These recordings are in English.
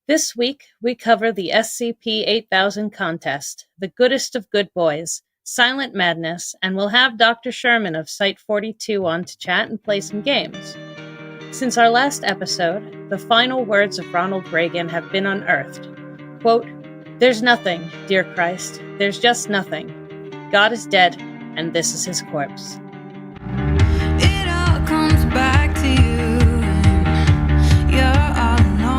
This week, we cover the SCP-8000 contest, the goodest of good boys, Silent Madness, and we'll have Dr. Sherman of Site-42 on to chat and play some games. Since our last episode, the final words of Ronald Reagan have been unearthed. Quote, "There's nothing, dear Christ, there's just nothing. God is dead, and this is his corpse." It all comes back to you, and you're all alone,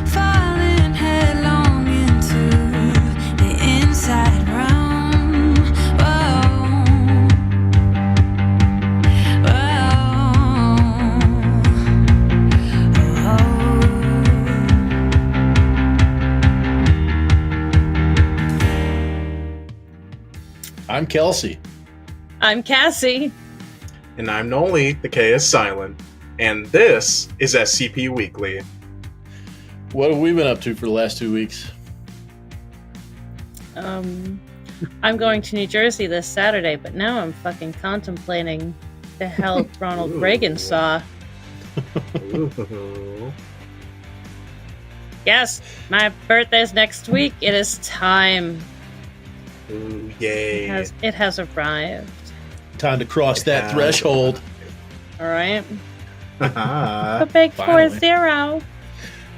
falling headlong into the inside realm. Whoa. I'm Kelsey. I'm Cassie. And I'm Noli, the K is silent. And this is SCP Weekly. What have we been up to for the last 2 weeks? I'm going to New Jersey this Saturday, but now I'm fucking contemplating the hell Ronald Reagan saw. Ooh. Yes, my birthday's next week. It is time. Ooh, yay. It has arrived. Time to cross that threshold. All right. Haha. A big Finally. 40.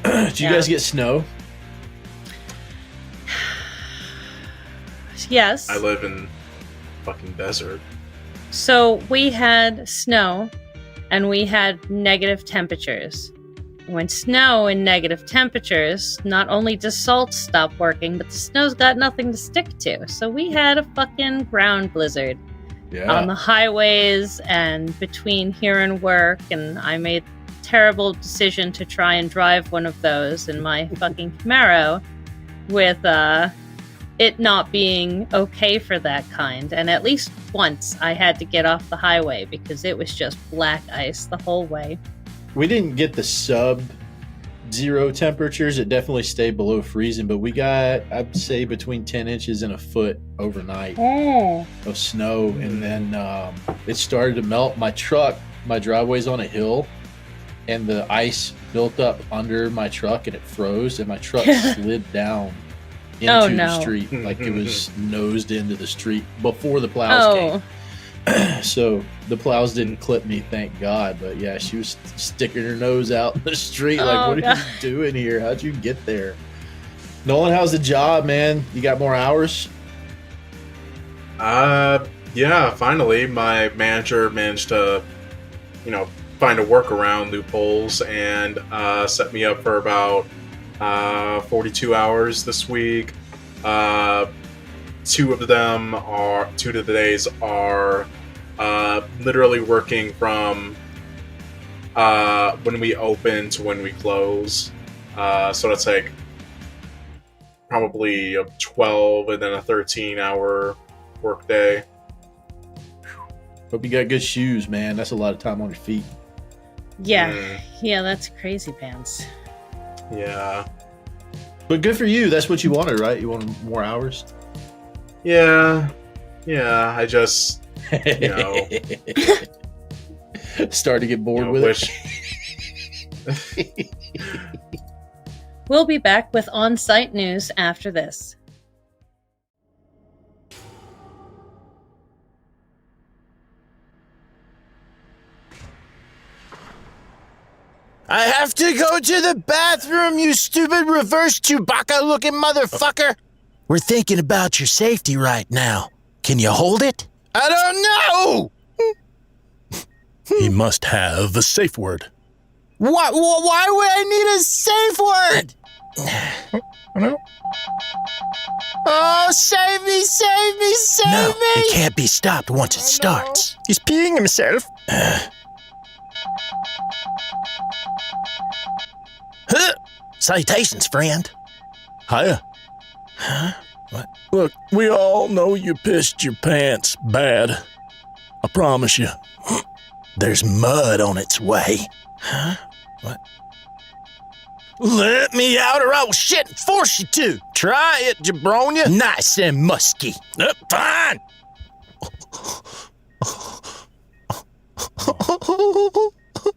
Did you guys get snow? Yes. I live in fucking desert. So we had snow, and we had negative temperatures. When snow and negative temperatures, not only does salt stop working, but the snow's got nothing to stick to. So we had a fucking ground blizzard on the highways and between here and work, and I made a terrible decision to try and drive one of those in my fucking Camaro with it not being okay for that kind. And at least once I had to get off the highway because it was just black ice the whole way. We didn't get the sub-zero temperatures. It definitely stayed below freezing, but we got, I'd say, between 10 inches and a foot overnight of snow. And then it started to melt. My driveway's on a hill, and the ice built up under my truck, and it froze, and my truck slid down into the street. Like it was nosed into the street before the plows came. So the plows didn't clip me, thank God. But yeah, she was sticking her nose out in the street like, what are you doing here? How'd you get there? Nolan, how's the job, man? You got more hours? Yeah, finally my manager managed to, find a workaround loopholes and set me up for about 42 hours this week. Two of the days are literally working from when we open to when we close. So that's like probably a 12 and then a 13-hour work day. Hope you got good shoes, man. That's a lot of time on your feet. Yeah, that's crazy pants. Yeah. But good for you. That's what you wanted, right? You wanted more hours? Yeah, I just, started to get bored with it. We'll be back with on-site news after this. I have to go to the bathroom, you stupid reverse Chewbacca-looking motherfucker! We're thinking about your safety right now. Can you hold it? I don't know! He must have a safe word. Why would I need a safe word? No. Oh, save me! No, me! it can't be stopped once it starts. He's peeing himself. Salutations, friend. Hiya. Huh? What? Look, we all know you pissed your pants bad. I promise you. There's mud on its way. Huh? What? Let me out or I will shit and force you to. Try it, jabronia. Nice and musky. Fine.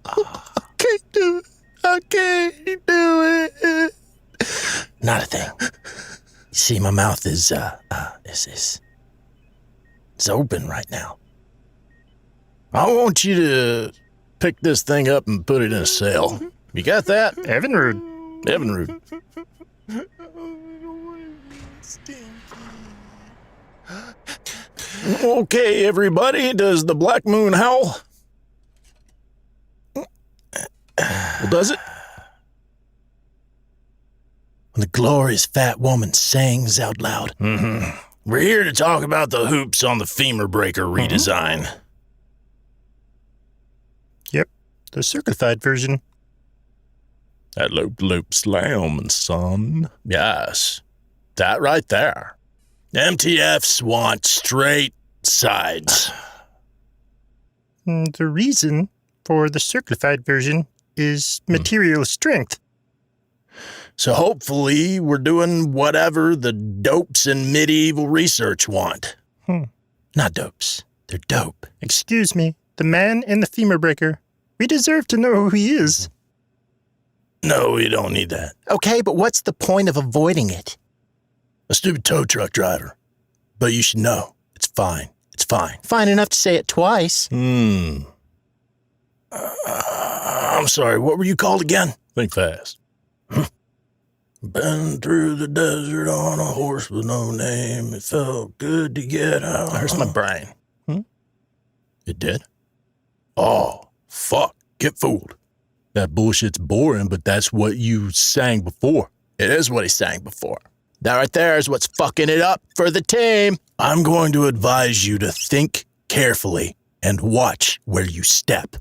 I can't do it. I can't. See, my mouth is open right now. I want you to pick this thing up and put it in a cell. You got that? Evinrude. Okay, everybody, does the black moon howl? Well, does it? When the glorious fat woman sings out loud. Mm-hmm. We're here to talk about the hoops on the Femur breaker redesign. Yep, the certified version. That loop slam, son. Yes, that right there. MTFs want straight sides. The reason for the certified version is material strength. So hopefully we're doing whatever the dopes in medieval research want. Not dopes. They're dope. Excuse me, the man in the Femur breaker. We deserve to know who he is. No, we don't need that. Okay, but what's the point of avoiding it? A stupid tow truck driver. But you should know. It's fine. It's fine. Fine enough to say it twice. I'm sorry, what were you called again? Think fast. Been through the desert on a horse with no name. It felt good to get out. Hurts my brain. It did? Oh, fuck. Get fooled. That bullshit's boring, but that's what you sang before. It is what he sang before. That right there is what's fucking it up for the team. I'm going to advise you to think carefully and watch where you step.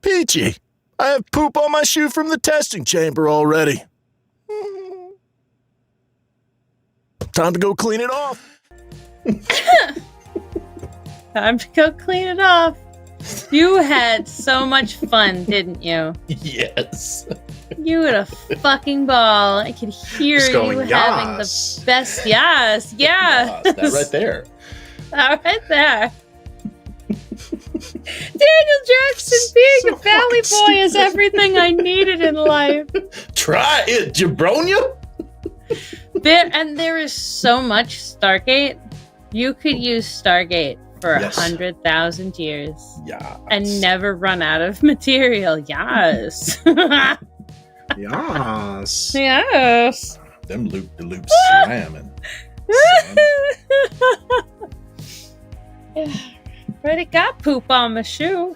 Peachy. I have poop on my shoe from the testing chamber already. Time to go clean it off. Time to go clean it off. You had so much fun, didn't you? Yes. You had a fucking ball. I could hear Just going, you having "Yas." the best. Yes. That right there. That right there. Daniel Jackson being So a Valley fucking Boy is stupid. everything I needed in life. Try it, Jabronia. There is so much Stargate. You could use Stargate for Yes. 100,000 years Yeah. and never run out of material. Yes. Yes. Them Yes. loop-de-loops slamming. Already got poop on my shoe.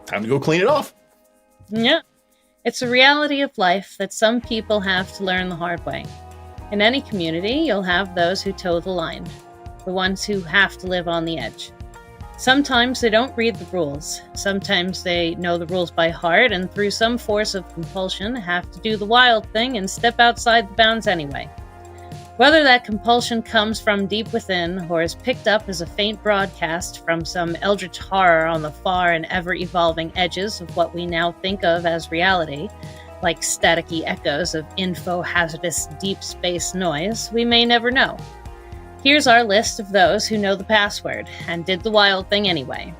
Time to go clean it off. Yeah. It's a reality of life that some people have to learn the hard way. In any community, you'll have those who toe the line, the ones who have to live on the edge. Sometimes they don't read the rules. Sometimes they know the rules by heart and through some force of compulsion have to do the wild thing and step outside the bounds anyway. Whether that compulsion comes from deep within or is picked up as a faint broadcast from some eldritch horror on the far and ever-evolving edges of what we now think of as reality, like staticky echoes of info-hazardous deep space noise, we may never know. Here's our list of those who know the password and did the wild thing anyway.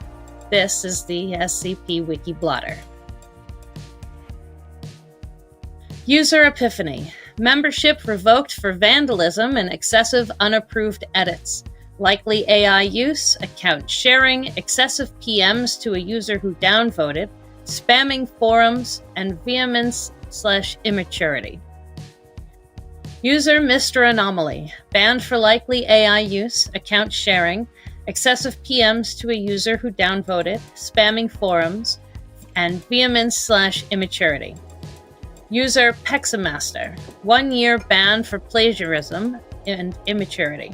This is the SCP Wiki Blotter. User Epiphany. Membership revoked for vandalism and excessive unapproved edits. Likely AI use, account sharing, excessive PMs to a user who downvoted, spamming forums, and vehemence/immaturity. User Mr. Anomaly. Banned for likely AI use, account sharing, excessive PMs to a user who downvoted, spamming forums, and vehemence/immaturity. User Pexamaster. 1 year ban for plagiarism and immaturity.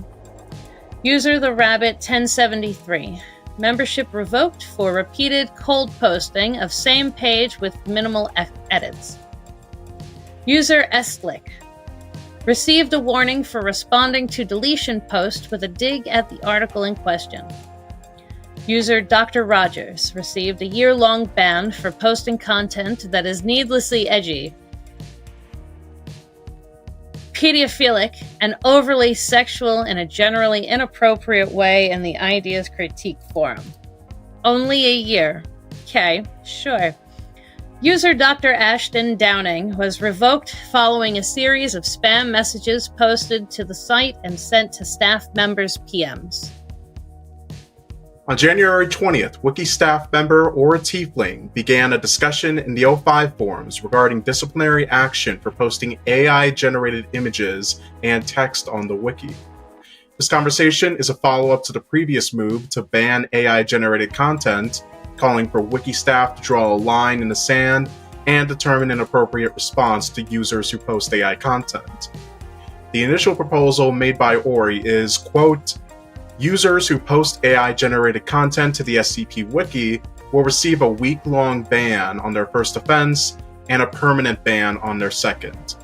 User The Rabbit 1073. Membership revoked for repeated cold posting of same page with minimal edits. User Estlick. Received a warning for responding to deletion post with a dig at the article in question. User Dr. Rogers received a year-long ban for posting content that is needlessly edgy, pedophilic, and overly sexual in a generally inappropriate way in the Ideas Critique Forum. Only a year. Okay, sure. User Dr. Ashton Downing was revoked following a series of spam messages posted to the site and sent to staff members' PMs. On January 20th, Wiki staff member Aura Tiefling began a discussion in the O5 forums regarding disciplinary action for posting AI-generated images and text on the Wiki. This conversation is a follow-up to the previous move to ban AI-generated content, calling for Wiki staff to draw a line in the sand and determine an appropriate response to users who post AI content. The initial proposal made by Ori is, quote, users who post AI-generated content to the SCP Wiki will receive a week-long ban on their first offense and a permanent ban on their second.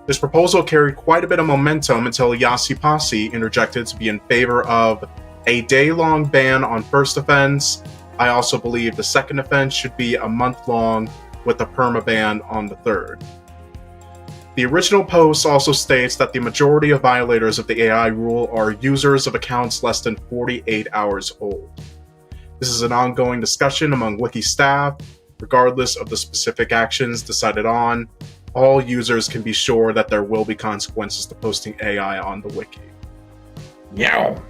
This proposal carried quite a bit of momentum until Yasi Posse interjected to be in favor of a day-long ban on first offense. I also believe the second offense should be a month-long with a permaban on the third. The original post also states that the majority of violators of the AI rule are users of accounts less than 48 hours old. This is an ongoing discussion among Wiki staff. Regardless of the specific actions decided on, all users can be sure that there will be consequences to posting AI on the Wiki. Yow!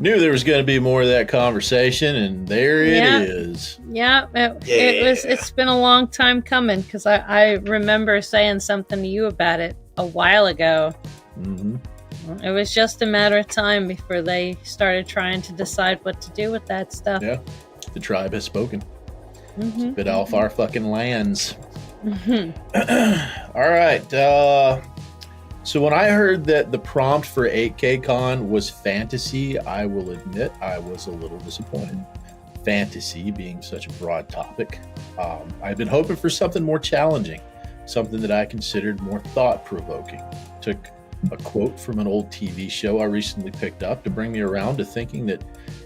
Knew there was going to be more of that conversation, and there it is. Yeah, it's been a long time coming, because I remember saying something to you about it a while ago. Mm-hmm. It was just a matter of time before they started trying to decide what to do with that stuff. Yeah, the tribe has spoken. Mm-hmm. Spit off our fucking lands. Mm-hmm. All right. So when I heard that the prompt for 8KCon was fantasy, I will admit I was a little disappointed. Fantasy being such a broad topic. I've been hoping for something more challenging, something that I considered more thought-provoking. Took a quote from an old TV show I recently picked up to bring me around to thinking that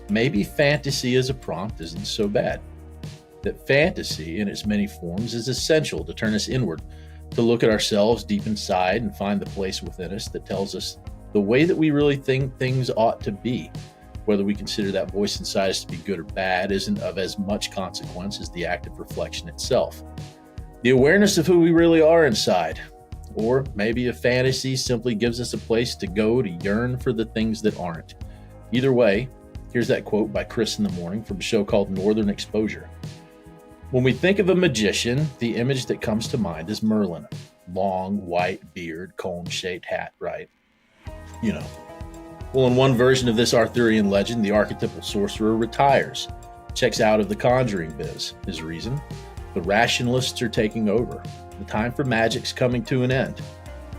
maybe fantasy as a prompt isn't so bad. That fantasy in its many forms is essential to turn us inward, to look at ourselves deep inside and find the place within us that tells us the way that we really think things ought to be. Whether we consider that voice inside us to be good or bad isn't of as much consequence as the act of reflection itself. The awareness of who we really are inside. Or maybe a fantasy simply gives us a place to go to yearn for the things that aren't. Either way, here's that quote by Chris in the Morning from a show called Northern Exposure. When we think of a magician, the image that comes to mind is Merlin. Long, white beard, cone-shaped hat, right? You know. Well, in one version of this Arthurian legend, the archetypal sorcerer retires, checks out of the conjuring biz. His reason? The rationalists are taking over. The time for magic's coming to an end.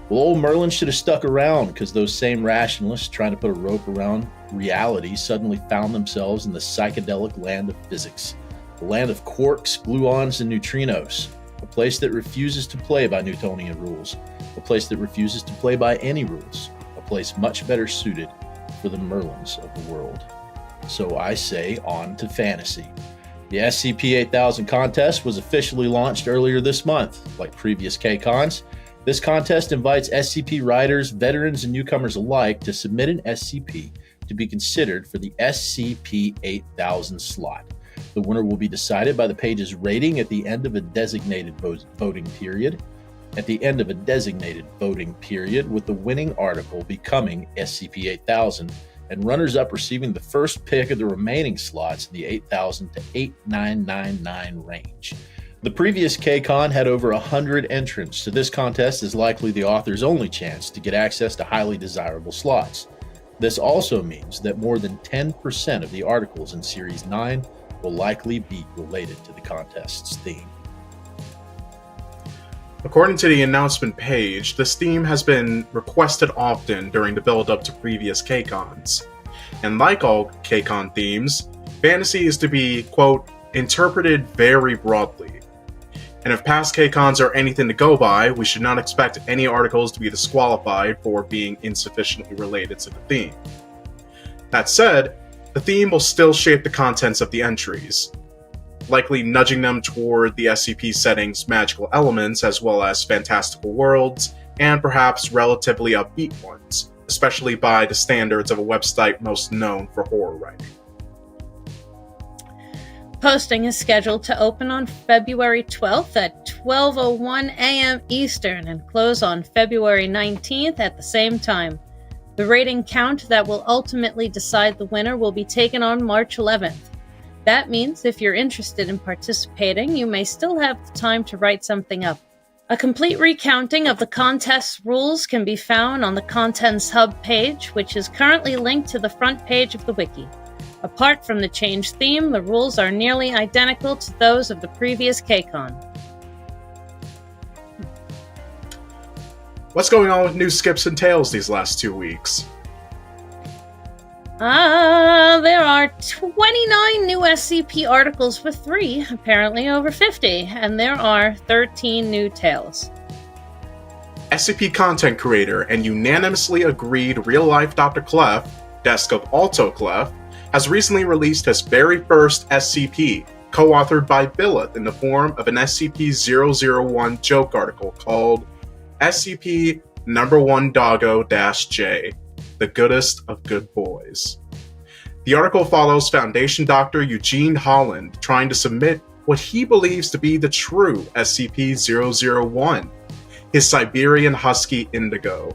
Well, old Merlin should have stuck around because those same rationalists trying to put a rope around reality suddenly found themselves in the psychedelic land of physics. The land of quarks, gluons, and neutrinos. A place that refuses to play by Newtonian rules. A place that refuses to play by any rules. A place much better suited for the Merlins of the world. So I say on to fantasy. The SCP-8000 contest was officially launched earlier this month. Like previous KCons, this contest invites SCP writers, veterans, and newcomers alike to submit an SCP to be considered for the SCP-8000 slot. The winner will be decided by the page's rating at the end of a designated voting period. At the end of a designated voting period, with the winning article becoming SCP-8000, and runners-up receiving the first pick of the remaining slots in the 8,000 to 8,999 range. The previous KCon had over 100 entrants, so this contest is likely the author's only chance to get access to highly desirable slots. This also means that more than 10% of the articles in Series 9 will likely be related to the contest's theme. According to the announcement page, this theme has been requested often during the build-up to previous KCons. And like all KCon themes, fantasy is to be, quote, interpreted very broadly. And if past KCons are anything to go by, we should not expect any articles to be disqualified for being insufficiently related to the theme. That said, the theme will still shape the contents of the entries, likely nudging them toward the SCP setting's magical elements as well as fantastical worlds, and perhaps relatively upbeat ones, especially by the standards of a website most known for horror writing. posting is scheduled to open on February 12th at 12:01 a.m. Eastern and close on February 19th at the same time. The rating count that will ultimately decide the winner will be taken on March 11th. That means if you're interested in participating, you may still have the time to write something up. A complete recounting of the contest's rules can be found on the Contents Hub page, which is currently linked to the front page of the wiki. Apart from the changed theme, the rules are nearly identical to those of the previous KCON. What's going on with new skips and tales these last 2 weeks? There are 29 new SCP articles with 3, apparently over 50, and there are 13 new tales. SCP content creator and unanimously agreed real-life Dr. Clef, Desk of Alto Clef, has recently released his very first SCP, co-authored by Billith in the form of an SCP-001 joke article called SCP No. 1 Doggo-J, the goodest of good boys. The article follows Foundation Dr. Eugene Holland trying to submit what he believes to be the true SCP-001, his Siberian Husky Indigo,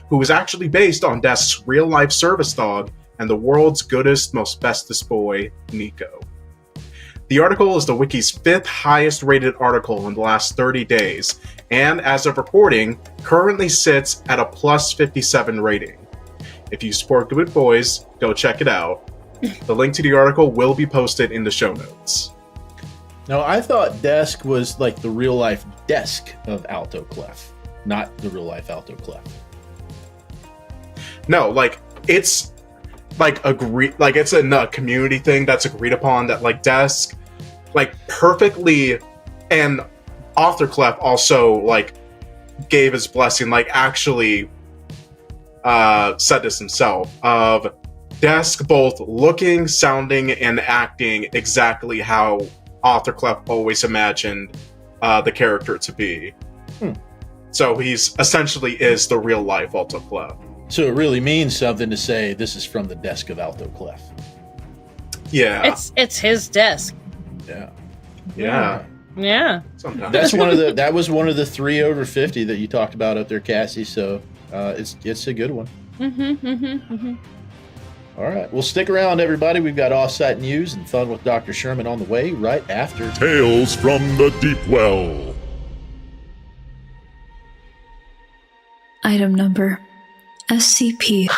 who is actually based on Desk's real-life service dog and the world's goodest, most bestest boy, Nico. The article is the wiki's 5th highest rated article in the last 30 days, and as of recording, currently sits at a plus 57 rating. If you support Good Boys, go check it out. The link to the article will be posted in the show notes. Now, I thought Desk was like the real-life desk of Alto Clef, not the real-life Alto Clef. No, like, it's it's a community thing that's agreed upon that like Desk perfectly, and Author Clef also like gave his blessing, like actually said this himself, of Desk both looking, sounding, and acting exactly how Author Clef always imagined the character to be. So he's essentially is the real life Alto Clef. So it really means something to say this is from the Desk of Alto Clef. Yeah. It's his desk. Yeah. Yeah. Sometimes. That was one of the 3 over 50 that you talked about up there, Cassie. So it's a good one. All right. Well, stick around, everybody. We've got off-site news and fun with Dr. Sherman on the way right after Tales from the Deepwell. Item number SCP.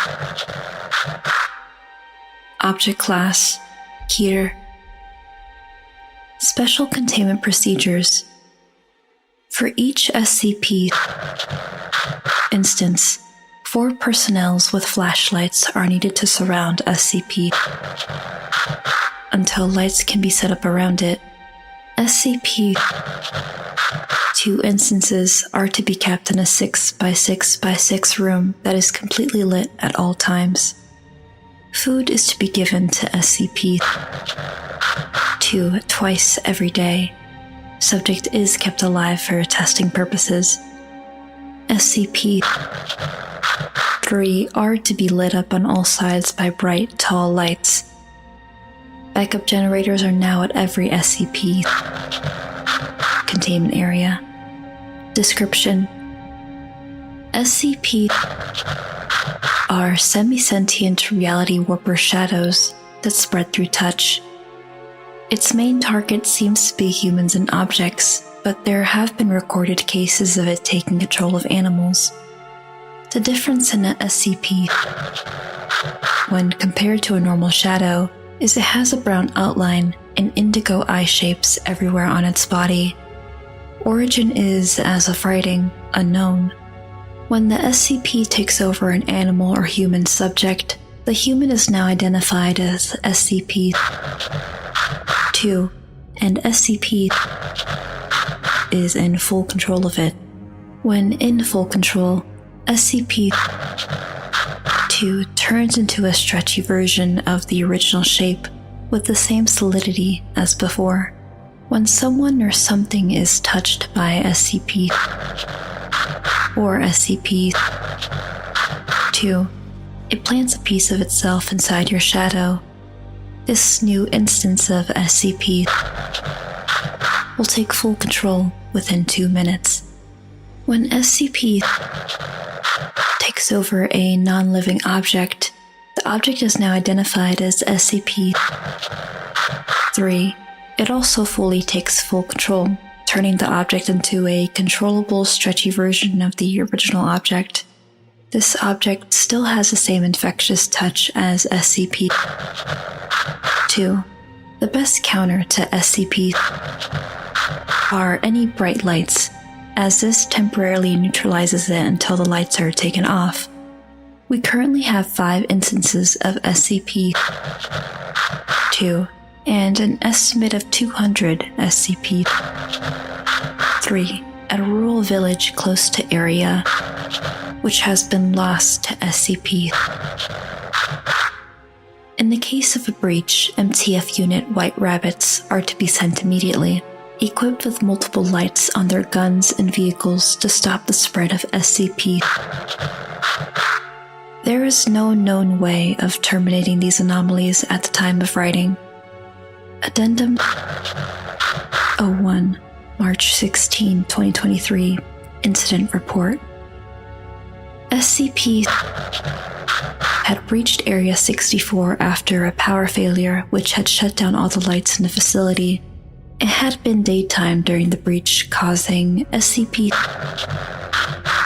Object Class Keter. Special Containment Procedures. For each SCP instance, 4 personnels with flashlights are needed to surround SCP until lights can be set up around it. SCP 2 instances are to be kept in a 6x6x6 room that is completely lit at all times. Food is to be given to SCP 2 twice every day. Subject is kept alive for testing purposes. SCP 3 are to be lit up on all sides by bright, tall lights. Backup generators are now at every SCP containment area. Description: SCP are semi-sentient reality warper shadows that spread through touch. Its main target seems to be humans and objects, but there have been recorded cases of it taking control of animals. The difference in an SCP, when compared to a normal shadow, is it has a brown outline and indigo eye shapes everywhere on its body. Origin is, as of writing, unknown. When the SCP takes over an animal or human subject, the human is now identified as SCP-2, and SCP is in full control of it. When in full control, SCP-2 turns into a stretchy version of the original shape with the same solidity as before. When someone or something is touched by SCP or SCP-2, it plants a piece of itself inside your shadow. This new instance of SCP will take full control within 2 minutes. When SCP takes over a non-living object, the object is now identified as SCP-3. It also fully takes full control, turning the object into a controllable, stretchy version of the original object. This object still has the same infectious touch as SCP-2. The best counter to SCP are any bright lights, as this temporarily neutralizes it until the lights are taken off. We currently have 5 instances of SCP-2 and an estimate of 200 SCP-3 at a rural village close to area which has been lost to SCP. In the case of a breach, MTF Unit White Rabbits are to be sent immediately, equipped with multiple lights on their guns and vehicles to stop the spread of SCP. There is no known way of terminating these anomalies at the time of writing. Addendum 01, March 16, 2023, Incident Report. SCP had breached Area 64 after a power failure which had shut down all the lights in the facility. It had been daytime during the breach, causing SCP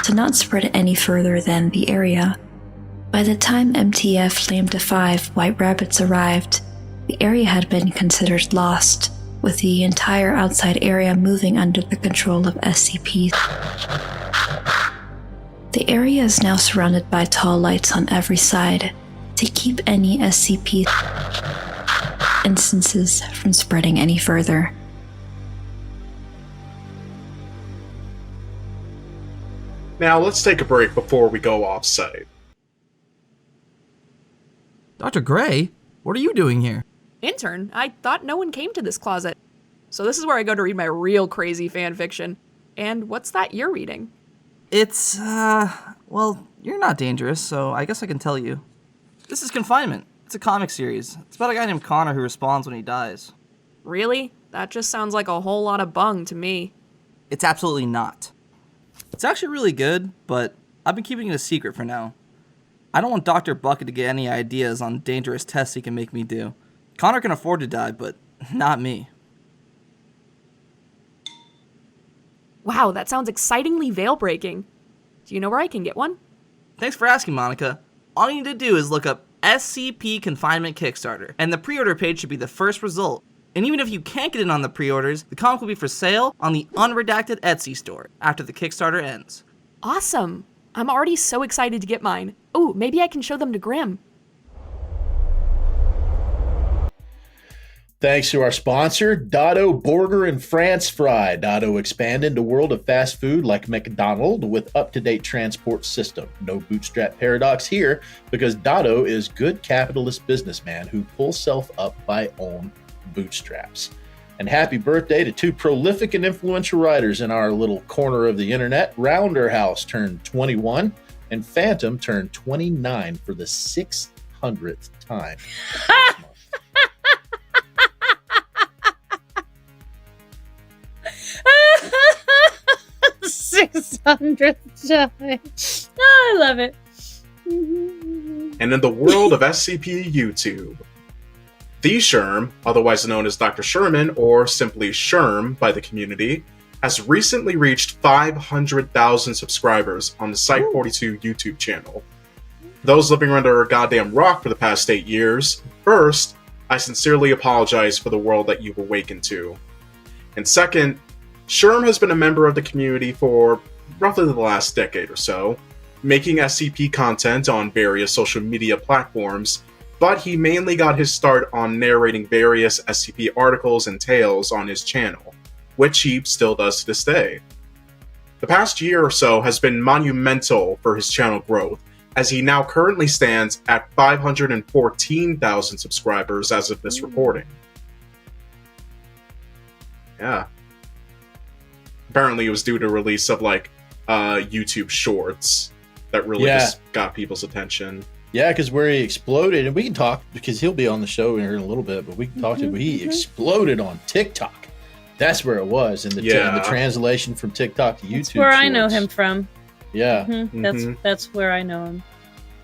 to not spread any further than the area. By the time MTF Lambda 5 White Rabbits arrived, the area had been considered lost, with the entire outside area moving under the control of SCP. The area is now surrounded by tall lights on every side to keep any SCP instances from spreading any further. Now, let's take a break before we go off-site. Dr. Gray, what are you doing here? Intern, I thought no one came to this closet. So this is where I go to read my real crazy fan fiction. And what's that you're reading? It's, well, you're not dangerous, so I guess I can tell you. This is Confinement. It's a comic series. It's about a guy named Connor who responds when he dies. Really? That just sounds like a whole lot of bung to me. It's absolutely not. It's actually really good, but I've been keeping it a secret for now. I don't want Dr. Bucket to get any ideas on dangerous tests he can make me do. Connor can afford to die, but not me. Wow, that sounds excitingly veil-breaking. Do you know where I can get one? Thanks for asking, Monica. All you need to do is look up SCP Confinement Kickstarter, and the pre-order page should be the first result. And even if you can't get in on the pre-orders, the comic will be for sale on the unredacted Etsy store after the Kickstarter ends. Awesome! I'm already so excited to get mine. Ooh, maybe I can show them to Grim. Thanks to our sponsor, Dado Burger and France Fry. Dado expand into world of fast food like McDonald's with up-to-date transport system. No bootstrap paradox here because Dado is good capitalist businessman who pulls self up by own bootstraps. And happy birthday to 2 prolific and influential writers in our little corner of the internet. Rounder House turned 21 and Fantem turned 29 for the 600th time. 600th time. Oh, I love it. And in the world of SCP YouTube, TheeSherm, otherwise known as Dr. Sherman or simply Sherm by the community, has recently reached 500,000 subscribers on the Site42 YouTube channel. Those living under a goddamn rock for the past 8 years, first, I sincerely apologize for the world that you've awakened to. And second, Sherm has been a member of the community for roughly the last decade or so, making SCP content on various social media platforms, but he mainly got his start on narrating various SCP articles and tales on his channel, which he still does to this day. The past year or so has been monumental for his channel growth, as he now currently stands at 514,000 subscribers as of this recording. Yeah. Apparently it was due to release of YouTube shorts that really just got people's attention. Yeah, because where he exploded, and we can talk because he'll be on the show here in a little bit, but we can talk to him. He exploded on TikTok. That's where it was, and the translation from TikTok to YouTube. That's where I know him from. Yeah, That's where I know him.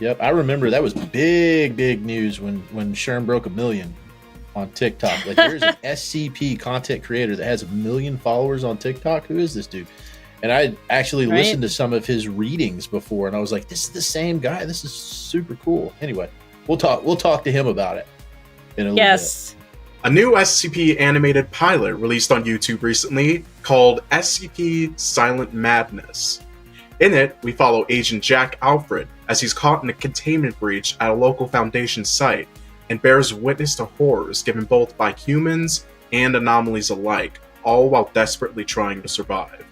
Yep, I remember that was big news when Sherm broke 1 million on TikTok. Like, there's an SCP content creator that has 1 million followers on TikTok. Who is this dude? And I actually listened to some of his readings before, and I was like, "This is the same guy. This is super cool." Anyway, we'll talk to him about it in a little bit. A new SCP animated pilot released on YouTube recently called SCP Silent Madness. In it, we follow Agent Jack Alfred as he's caught in a containment breach at a local Foundation site and bears witness to horrors given both by humans and anomalies alike, all while desperately trying to survive.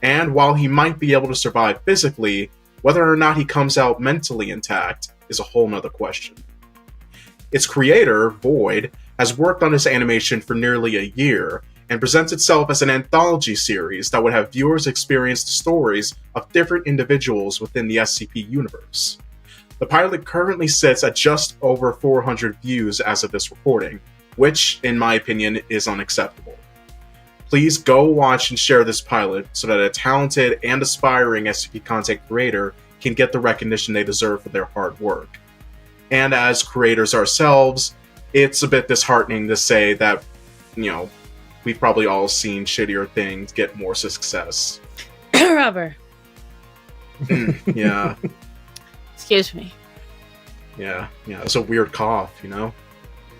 And while he might be able to survive physically, whether or not he comes out mentally intact is a whole nother question. Its creator, Void, has worked on this animation for nearly a year and presents itself as an anthology series that would have viewers experience the stories of different individuals within the SCP universe. The pilot currently sits at just over 400 views as of this recording, which, in my opinion, is unacceptable. Please go watch and share this pilot so that a talented and aspiring SCP content creator can get the recognition they deserve for their hard work. And as creators ourselves, it's a bit disheartening to say that, we've probably all seen shittier things get more success. Rubber. Yeah. Excuse me. Yeah. It's a weird cough,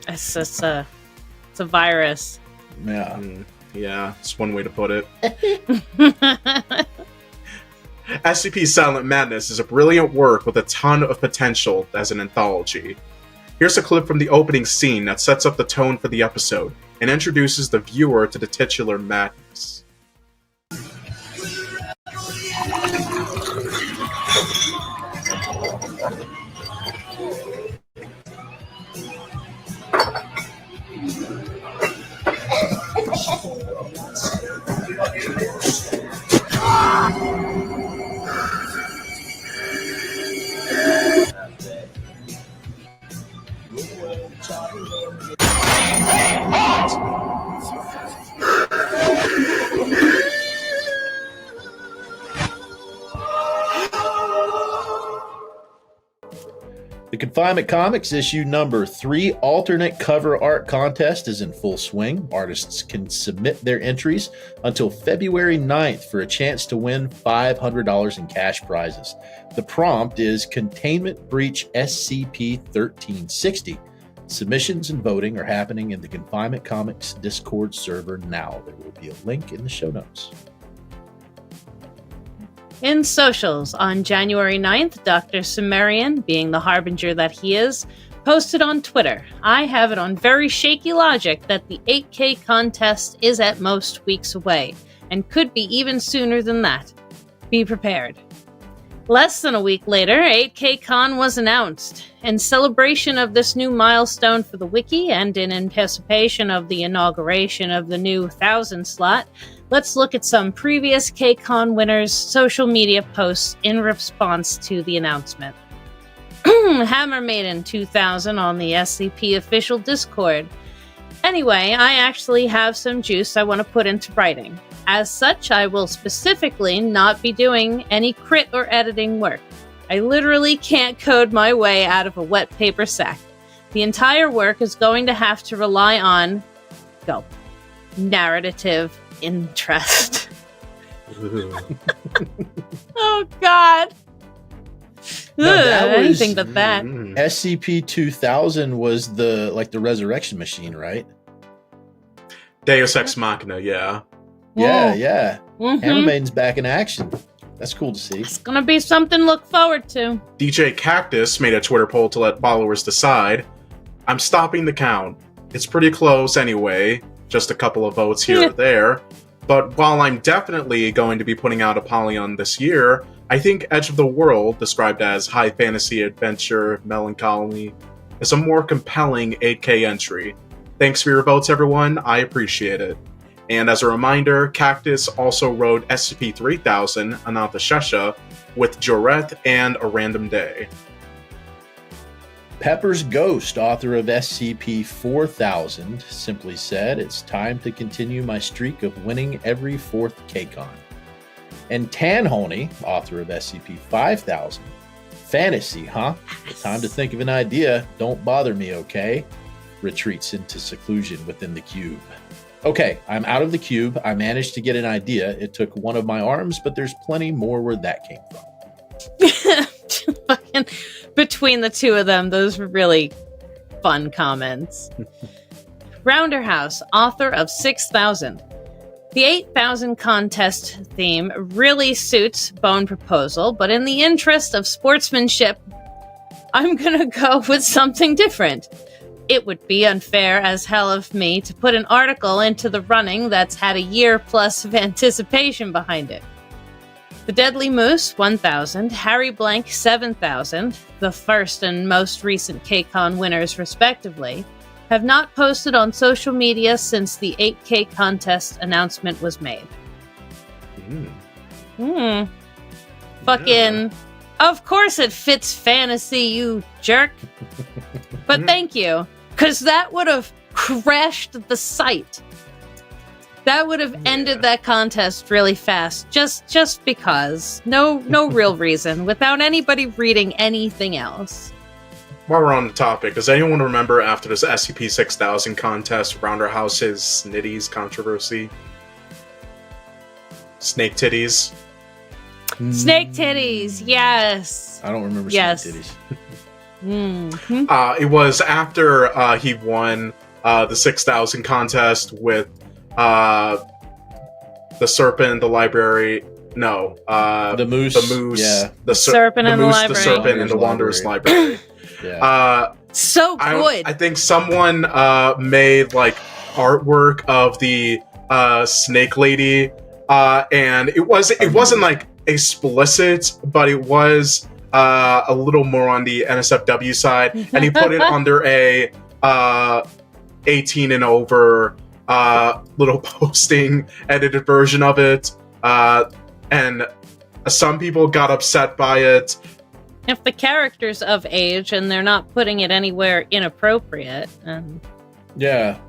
It's a virus. Yeah. Yeah, it's one way to put it. SCP Silent Madness is a brilliant work with a ton of potential as an anthology. Here's a clip from the opening scene that sets up the tone for the episode and introduces the viewer to the titular madness. The Confinement Comics issue number 3 alternate cover art contest is in full swing. Artists can submit their entries until February 9th for a chance to win $500 in cash prizes. The prompt is Containment Breach SCP-1360. Submissions and voting are happening in the Confinement Comics Discord server now. There will be a link in the show notes. In socials, on January 9th, Dr. Sumerian, being the harbinger that he is, posted on Twitter, "I have it on very shaky logic that the 8K contest is at most weeks away, and could be even sooner than that. Be prepared." Less than a week later, 8K Con was announced. In celebration of this new milestone for the wiki, and in anticipation of the inauguration of the new 1000 slot, let's look at some previous KCON winners' social media posts in response to the announcement. Hammer Maiden 2000 on the SCP official Discord. Anyway, I actually have some juice I want to put into writing. As such, I will specifically not be doing any crit or editing work. I literally can't code my way out of a wet paper sack. The entire work is going to have to rely on narrative interest. Oh God. Anything but that. SCP-2000 was the resurrection machine, right? Deus Ex Machina, yeah. Yeah. Hammer Maiden's back in action. That's cool to see. It's gonna be something to look forward to. DJ Cactus made a Twitter poll to let followers decide. I'm stopping the count. It's pretty close anyway. Just a couple of votes here or there. But while I'm definitely going to be putting out a Polyon this year, I think Edge of the World, described as high fantasy adventure melancholy, is a more compelling 8K entry. Thanks for your votes, everyone. I appreciate it. And as a reminder, Cactus also wrote SCP-3000, Anantha Shesha, with Joreth and A Random Day. Pepper's Ghost, author of SCP-4000, simply said, "It's time to continue my streak of winning every 4th KCON." And Tanhoney, author of SCP-5000, "Fantasy, huh? Time to think of an idea. Don't bother me, okay?" Retreats into seclusion within the cube. "Okay, I'm out of the cube. I managed to get an idea. It took one of my arms, but there's plenty more where that came from." Fucking between the two of them, those were really fun comments. Rounderhouse, author of 6000. The 8000 contest theme really suits Bone Proposal, but in the interest of sportsmanship, I'm gonna go with something different. It would be unfair as hell of me to put an article into the running that's had a year plus of anticipation behind it. The Deadly Moose, 1000, Harry Blank, 7000, the first and most recent KCON winners respectively, have not posted on social media since the 8K contest announcement was made. Fucking... Of course it fits fantasy, you jerk. But thank you, because that would have crashed the site. That would have ended that contest really fast, just because. No real reason, without anybody reading anything else. While we're on the topic, does anyone remember after this SCP-6000 contest, Rounderhouse's Snitties controversy? Snake titties? Snake titties, yes. I don't remember yes. snake titties. It was after he won the 6000 contest with the serpent, the library. No, the moose, yeah, the serpent, and the library. The serpent, and the Wanderer's library. Yeah. So good. I think someone made like artwork of the snake lady, and it wasn't like explicit, but it was a little more on the NSFW side, and he put it under a 18 and over little posting edited version of it, and some people got upset by it. If the character's of age and they're not putting it anywhere inappropriate, people got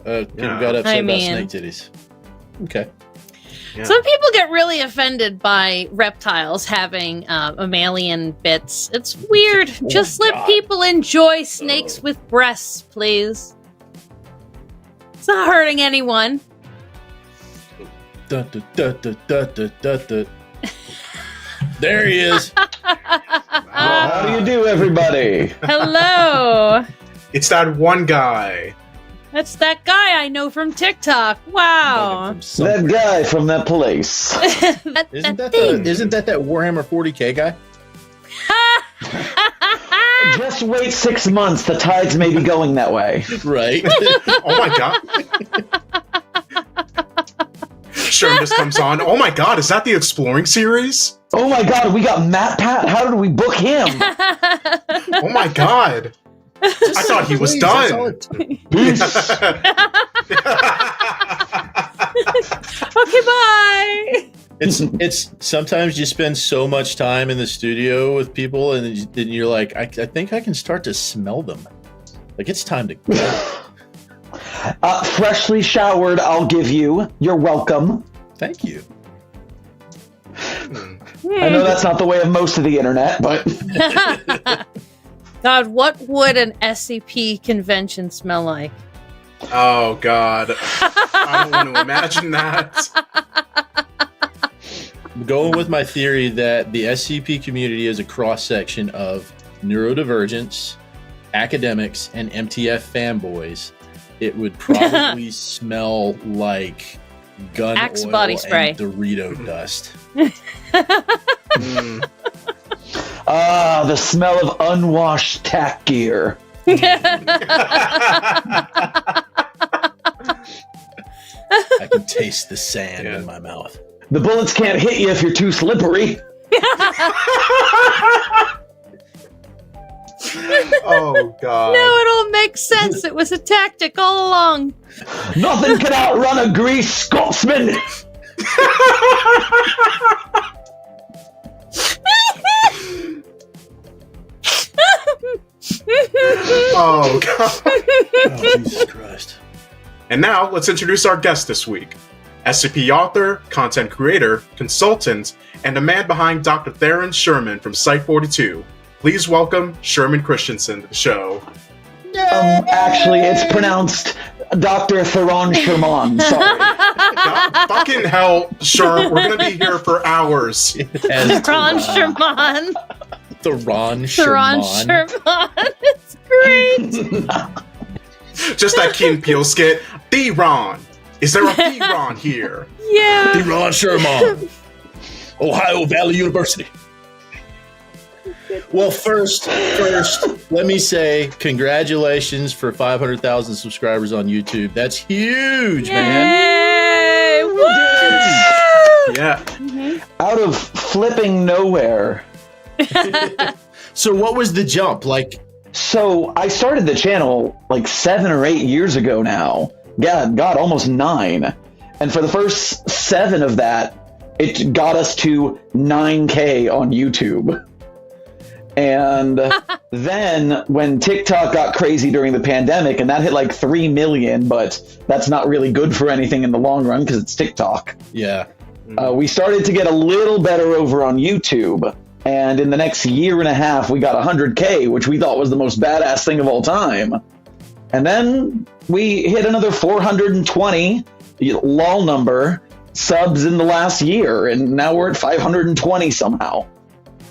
upset about snake titties. Okay. Yeah. Some people get really offended by reptiles having mammalian bits. It's weird. Just let people enjoy snakes with breasts, please. It's not hurting anyone. There he is. How do you do, everybody? Hello. It's that one guy. That's that guy I know from TikTok. Wow. That guy from that place. Isn't that Warhammer 40K guy? Just wait 6 months. The tides may be going that way. Right. Oh my god. Sherm just comes on. Oh my god, is that the Exploring series? Oh my god, we got Matt Pat. How did we book him? Oh my god. I thought he was done. Okay, bye. It's sometimes you spend so much time in the studio with people, and then you're like, I think I can start to smell them. Like it's time to go. Freshly showered, I'll give you. You're welcome. Thank you. I know that's not the way of most of the internet, but... God, what would an SCP convention smell like? Oh god. I don't want to imagine that. I'm going with my theory that the SCP community is a cross-section of neurodivergents, academics, and MTF fanboys. It would probably smell like gun Axe oil body spray. and Dorito dust. The smell of unwashed tack gear. I can taste the sand in my mouth. The bullets can't hit you if you're too slippery. Oh god. No, it all makes sense. It was a tactic all along. Nothing can outrun a grease Scotsman. Oh, God. Oh, Jesus Christ. And now, let's introduce our guest this week. SCP author, content creator, consultant, and the man behind Dr. Theron Sherman from Site-42. Please welcome Sherman Christensen to the show. Actually, it's pronounced Dr. Theron Sherman. Sorry. God, fucking hell, Sherm, we're gonna be here for hours. Theron Sherman. Theron Theron Sherman. Sherman. It's great. Just that Key and Peele skit. Theron. Is there a Theron here? Yeah. Theron Sherman, Ohio Valley University. Well, first, let me say congratulations for 500,000 subscribers on YouTube. That's huge, man. Yay! Woo! Yeah. Out of flipping nowhere. So what was the jump? Like, So I started the channel like 7 or 8 years ago now. God, almost 9. And for the first 7 of that, it got us to 9K on YouTube. And then when TikTok got crazy during the pandemic, and that hit like 3 million, but that's not really good for anything in the long run because it's TikTok. yeah. We started to get a little better over on YouTube. And in the next year and a half, we got 100K, which we thought was the most badass thing of all time. And then we hit another 420 lol number subs in the last year. And now we're at 520 somehow.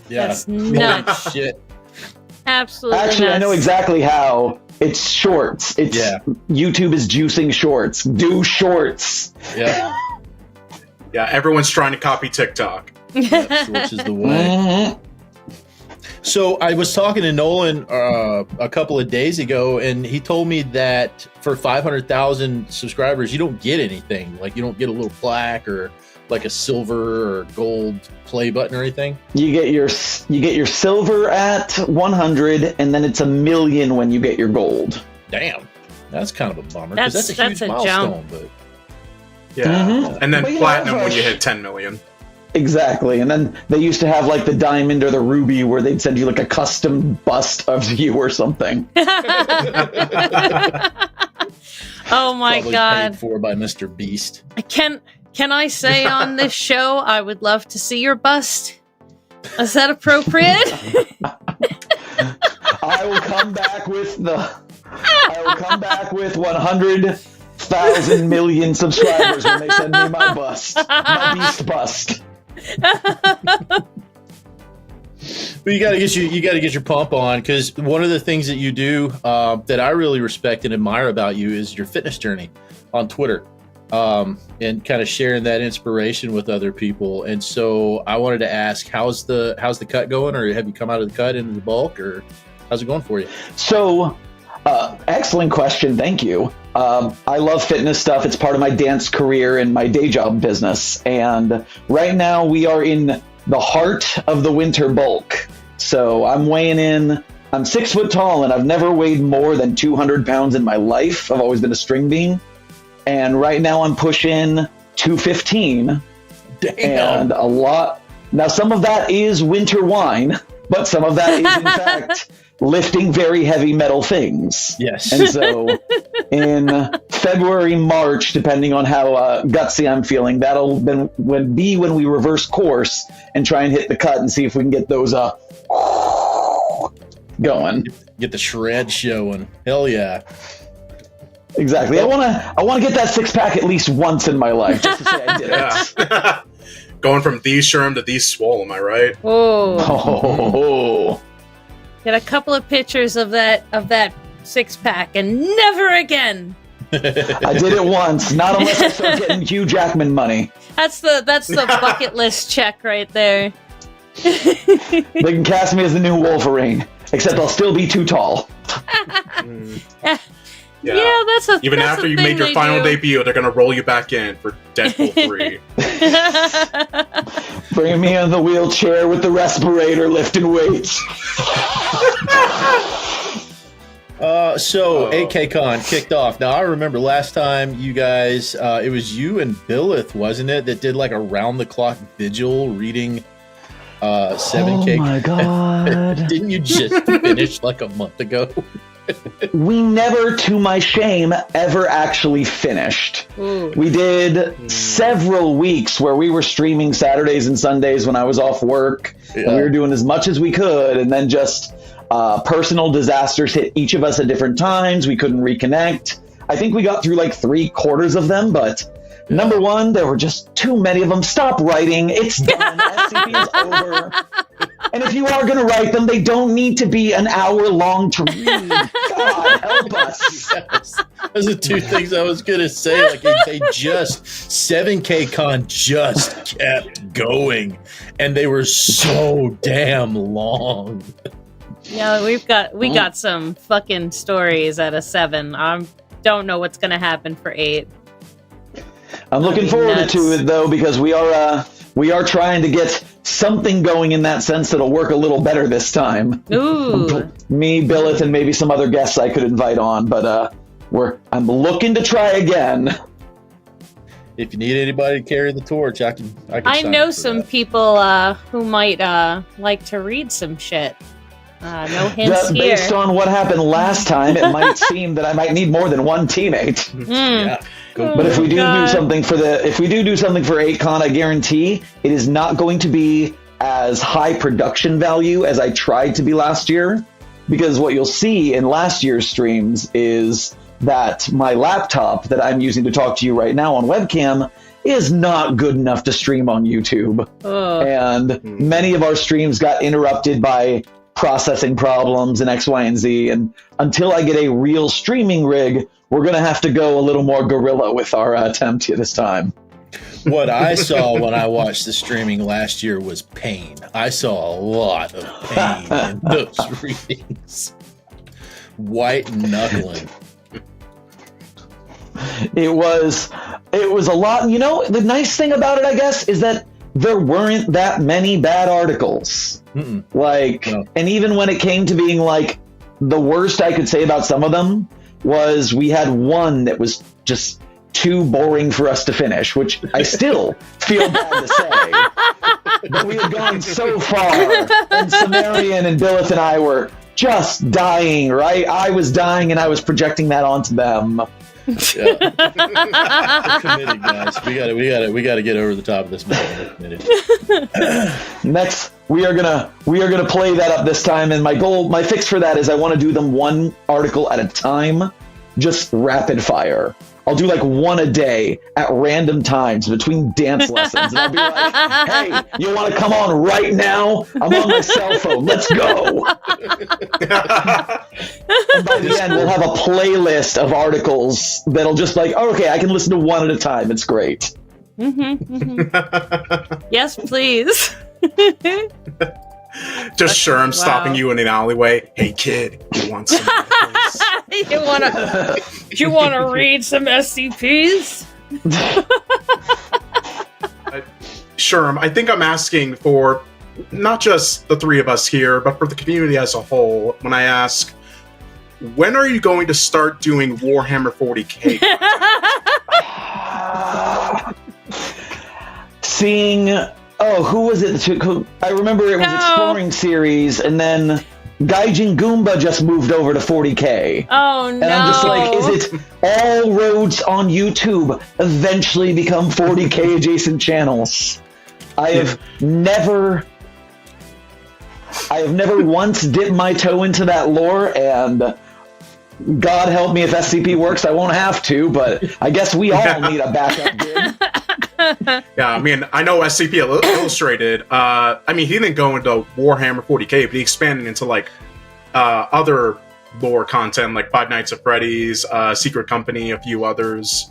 Yeah. That's Holy nuts. shit. Absolutely. Actually, I know nuts. exactly how. It's shorts. It's Yeah. YouTube is juicing shorts. Do shorts. Yeah. Yeah, everyone's trying to copy TikTok. Shorts is the way. So I was talking to Nolan a couple of days ago, and he told me that for 500,000 subscribers, you don't get anything. Like, you don't get a little plaque or like a silver or gold play button or anything. You get your silver at 100, and then it's 1 million when you get your gold. Damn, that's kind of a bummer because That's that's a huge a milestone. jump. But Yeah. Mhm. And then But, platinum when Rush- you hit 10 million. Exactly, and then they used to have like the diamond or the ruby where they'd send you like a custom bust of you or something. Oh my probably god. paid for by Mr. Beast. Can I say on this show I would love to see your bust? Is that appropriate? I will come back with 100,000 million subscribers when they send me my bust, my beast bust. But you got to get your pump on, because one of the things that you do that I really respect and admire about you is your fitness journey on Twitter, and kind of sharing that inspiration with other people. And so I wanted to ask, how's the cut going, or have you come out of the cut into the bulk, or how's it going for you? So, excellent question. Thank you. I love fitness stuff. It's part of my dance career and my day job business. And right now we are in the heart of the winter bulk. So I'm weighing in. I'm 6 foot tall, and I've never weighed more than 200 pounds in my life. I've always been a string bean. And right now I'm pushing 215. Damn. And a lot. Now, some of that is winter wine, but some of that is, in fact, lifting very heavy metal things. Yes. And so in February, March, depending on how gutsy I'm feeling, that'll be when we reverse course and try and hit the cut and see if we can get those going. Get the shred showing. Hell yeah. Exactly. I want to get that 6-pack at least once in my life, just to say I did it. Yeah. Going from TheeSherm to TheeSwole, am I right? Whoa. Oh. Get a couple of pictures of that 6-pack and never again. I did it once, not unless I start getting Hugh Jackman money. That's the bucket list check right there. They can cast me as the new Wolverine, except I'll still be too tall. Yeah, that's a Even that's after a you thing made your they final do. debut, they're gonna roll you back in for Deadpool 3. Bring me in the wheelchair with the respirator lifting weights. So 8KCon kicked off. Now I remember last time you guys, it was you and Billith, wasn't it, that did like a round the clock vigil reading 7K. Oh my god. Didn't you just finish like a month ago? We never, to my shame, ever actually finished. We did several weeks where we were streaming Saturdays and Sundays when I was off work. And we were doing as much as we could, and then just personal disasters hit each of us at different times. We couldn't reconnect. I think we got through like 3/4 of them, but number one, there were just too many of them. Stop writing. It's done. SCP is over. And if you are going to write them, they don't need to be an hour long to read. God, help us. Yes. Those are two things I was going to say. Like, they just, 7K Con just kept going. And they were so damn long. Yeah, we got some fucking stories at a 7. I don't know what's going to happen for 8. I'm looking forward to it, though, because we are trying to get something going in that sense that'll work a little better this time. Ooh. Me, Billet, and maybe some other guests I could invite on, but I'm looking to try again. If you need anybody to carry the torch, I can I sign know up for some that. people who might like to read some shit. No hints here. Based on what happened last time, it might seem that I might need more than one teammate. Yeah. But if we do something for if we do something for 8Con, I guarantee it is not going to be as high production value as I tried to be last year. Because what you'll see in last year's streams is that my laptop that I'm using to talk to you right now on webcam is not good enough to stream on YouTube. And many of our streams got interrupted by processing problems and X, Y, and Z. And until I get a real streaming rig, we're going to have to go a little more guerrilla with our attempt this time. What I saw when I watched the streaming last year was pain. I saw a lot of pain in those readings. White knuckling. It was a lot. You know, the nice thing about it, I guess, is that there weren't that many bad articles. And even when it came to being like, the worst I could say about some of them was we had one that was just too boring for us to finish, which I still feel bad to say. But we had gone so far, and Sumerian and Billith and I were just dying, right? I was dying and I was projecting that onto them. Yeah. We're committed, guys. We gotta get over the top of this matter. We're committed. Next, we are gonna play that up this time, and my fix for that is I want to do them one article at a time, just rapid fire. I'll do like one a day at random times between dance lessons, and I'll be like, "Hey, you want to come on right now? I'm on my cell phone. Let's go!" And by the end, we'll have a playlist of articles that'll just like, "Oh, okay, I can listen to one at a time. It's great." Yes, please. Just Sherm stopping you in an alleyway. Hey, kid, you want some? You wanna read some SCPs? Sherm, I think I'm asking for not just the three of us here, but for the community as a whole. When I ask, when are you going to start doing Warhammer 40k? Seeing, who was it? I remember it was Exploring Series, and then Gaijin Goomba just moved over to 40k. Oh no! And I'm just like, is it all roads on YouTube eventually become 40k adjacent channels? I have never once dipped my toe into that lore, and God help me if SCP works, I won't have to, but I guess we all need a backup gig. Yeah, I mean, I know SCP Illustrated. I mean, he didn't go into Warhammer 40k, but he expanded into like other lore content, like Five Nights at Freddy's, Secret Company, a few others.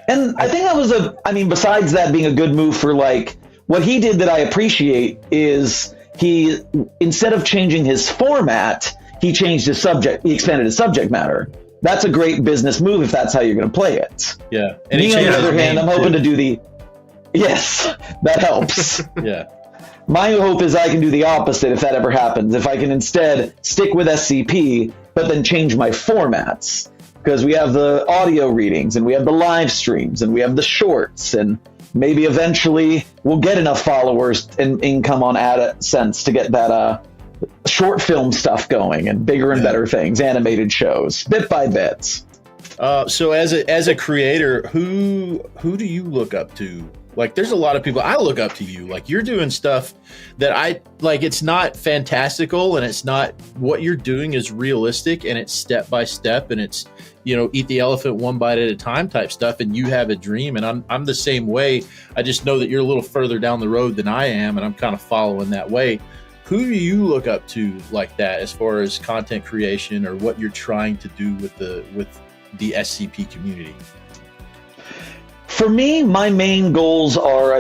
And I think that was besides that being a good move for like what he did that I appreciate is he, instead of changing his format, he changed his subject. He expanded his subject matter. That's a great business move if that's how you're going to play it. Yeah. And me, on the other hand, I'm hoping to do the... Yes, that helps. Yeah. My hope is I can do the opposite if that ever happens. If I can instead stick with SCP, but then change my formats. Because we have the audio readings, and we have the live streams, and we have the shorts, and maybe eventually we'll get enough followers and income on AdSense to get that short film stuff going and bigger and better things, animated shows, bit by bit. So as a creator, who do you look up to? Like, there's a lot of people I look up to you. Like, you're doing stuff that I like. It's not fantastical, and it's not, what you're doing is realistic, and it's step by step, and it's, eat the elephant one bite at a time type stuff. And you have a dream, and I'm the same way. I just know that you're a little further down the road than I am, and I'm kind of following that way. Who do you look up to like that, as far as content creation or what you're trying to do with the SCP community? For me, my main goals are,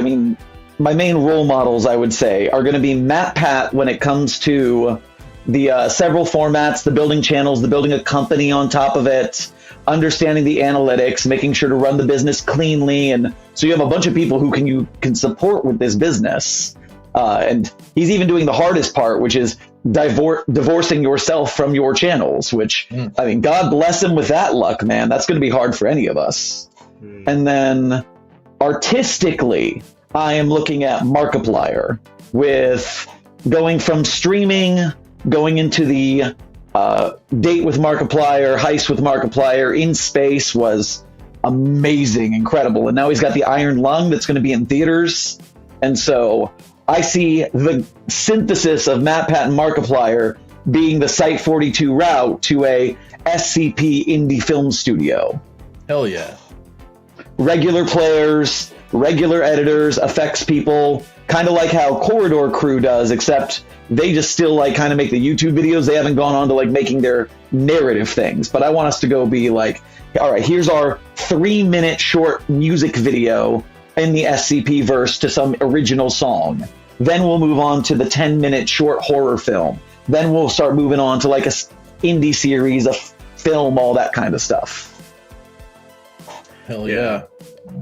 my main role models, I would say, are going to be MatPat when it comes to the several formats, the building channels, the building a company on top of it, understanding the analytics, making sure to run the business cleanly. And so you have a bunch of people who you can support with this business. And he's even doing the hardest part, which is divorcing yourself from your channels, which, God bless him with that luck, man. That's going to be hard for any of us. And then artistically, I am looking at Markiplier, with going from streaming, going into the date with Markiplier, heist with Markiplier in space was amazing, incredible. And now he's got the Iron Lung that's going to be in theaters. And so I see the synthesis of MatPat and Markiplier being the Site 42 route to a SCP indie film studio. Hell yeah. Regular players, regular editors, effects people, kind of like how Corridor Crew does, except they just still kind of make the YouTube videos. They haven't gone on to making their narrative things. But I want us to go be like, all right, here's our 3-minute short music video in the SCP verse to some original song. Then we'll move on to the 10-minute short horror film. Then we'll start moving on to a indie series, a film, all that kind of stuff. Hell yeah.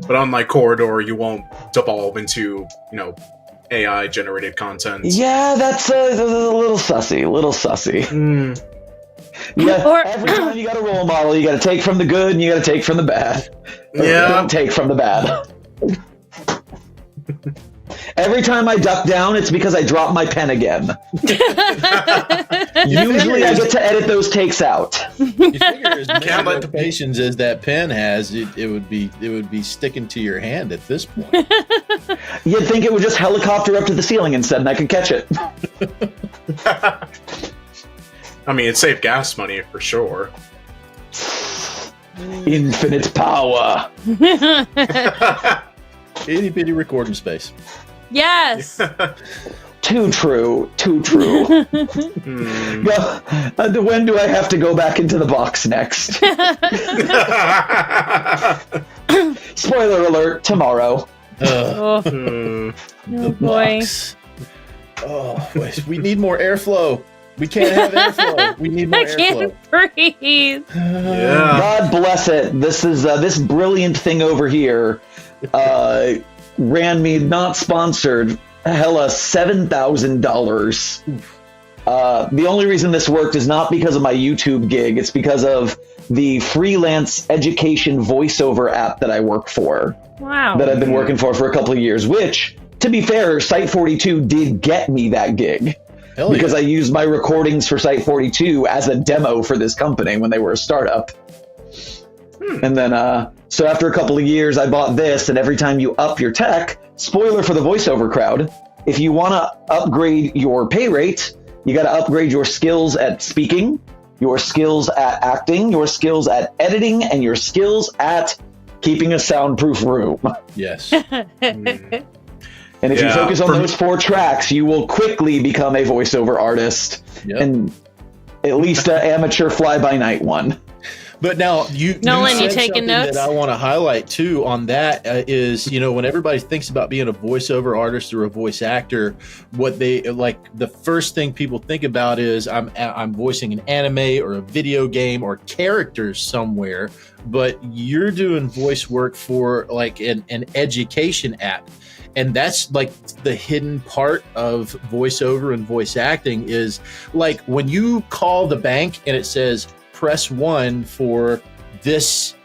But unlike Corridor, you won't devolve into, AI generated content. Yeah, that's a little sussy, Yeah, every time you got a role model, you got to take from the good and you got to take from the bad. Yeah. Don't take from the bad. Every time I duck down, it's because I drop my pen again. Usually I get to edit those takes out. You figure as many notifications as that pen has, it would be sticking to your hand at this point. You'd think it would just helicopter up to the ceiling instead, and I could catch it. It saved gas money for sure. Infinite power. Itty bitty recording space. Yes. Too true. Well, when do I have to go back into the box next? Spoiler alert, tomorrow. Oh boy. Box. Oh, wait, we need more airflow. We can't have airflow. We need more airflow. I can't breathe. Yeah. God bless it. This is this brilliant thing over here. Ran me, not sponsored, hella $7,000. The only reason this worked is not because of my YouTube gig. It's because of the freelance education voiceover app that I work for. Wow. That I've been working for a couple of years, which, to be fair, Site 42 did get me that gig. Hell because yeah. I used my recordings for Site 42 as a demo for this company when they were a startup. And then, so after a couple of years, I bought this, and every time you up your tech, spoiler for the voiceover crowd, if you want to upgrade your pay rate, you got to upgrade your skills at speaking, your skills at acting, your skills at editing, and your skills at keeping a soundproof room. Yes. And if you focus on those 4 tracks, you will quickly become a voiceover artist, and at least an amateur fly-by-night one. But now Nolan, you said taking something notes? that I want to highlight too on that is, when everybody thinks about being a voiceover artist or a voice actor, what they the first thing people think about is I'm voicing an anime or a video game or characters somewhere, but you're doing voice work for an education app. And that's the hidden part of voiceover and voice acting is when you call the bank and it says press 1 for this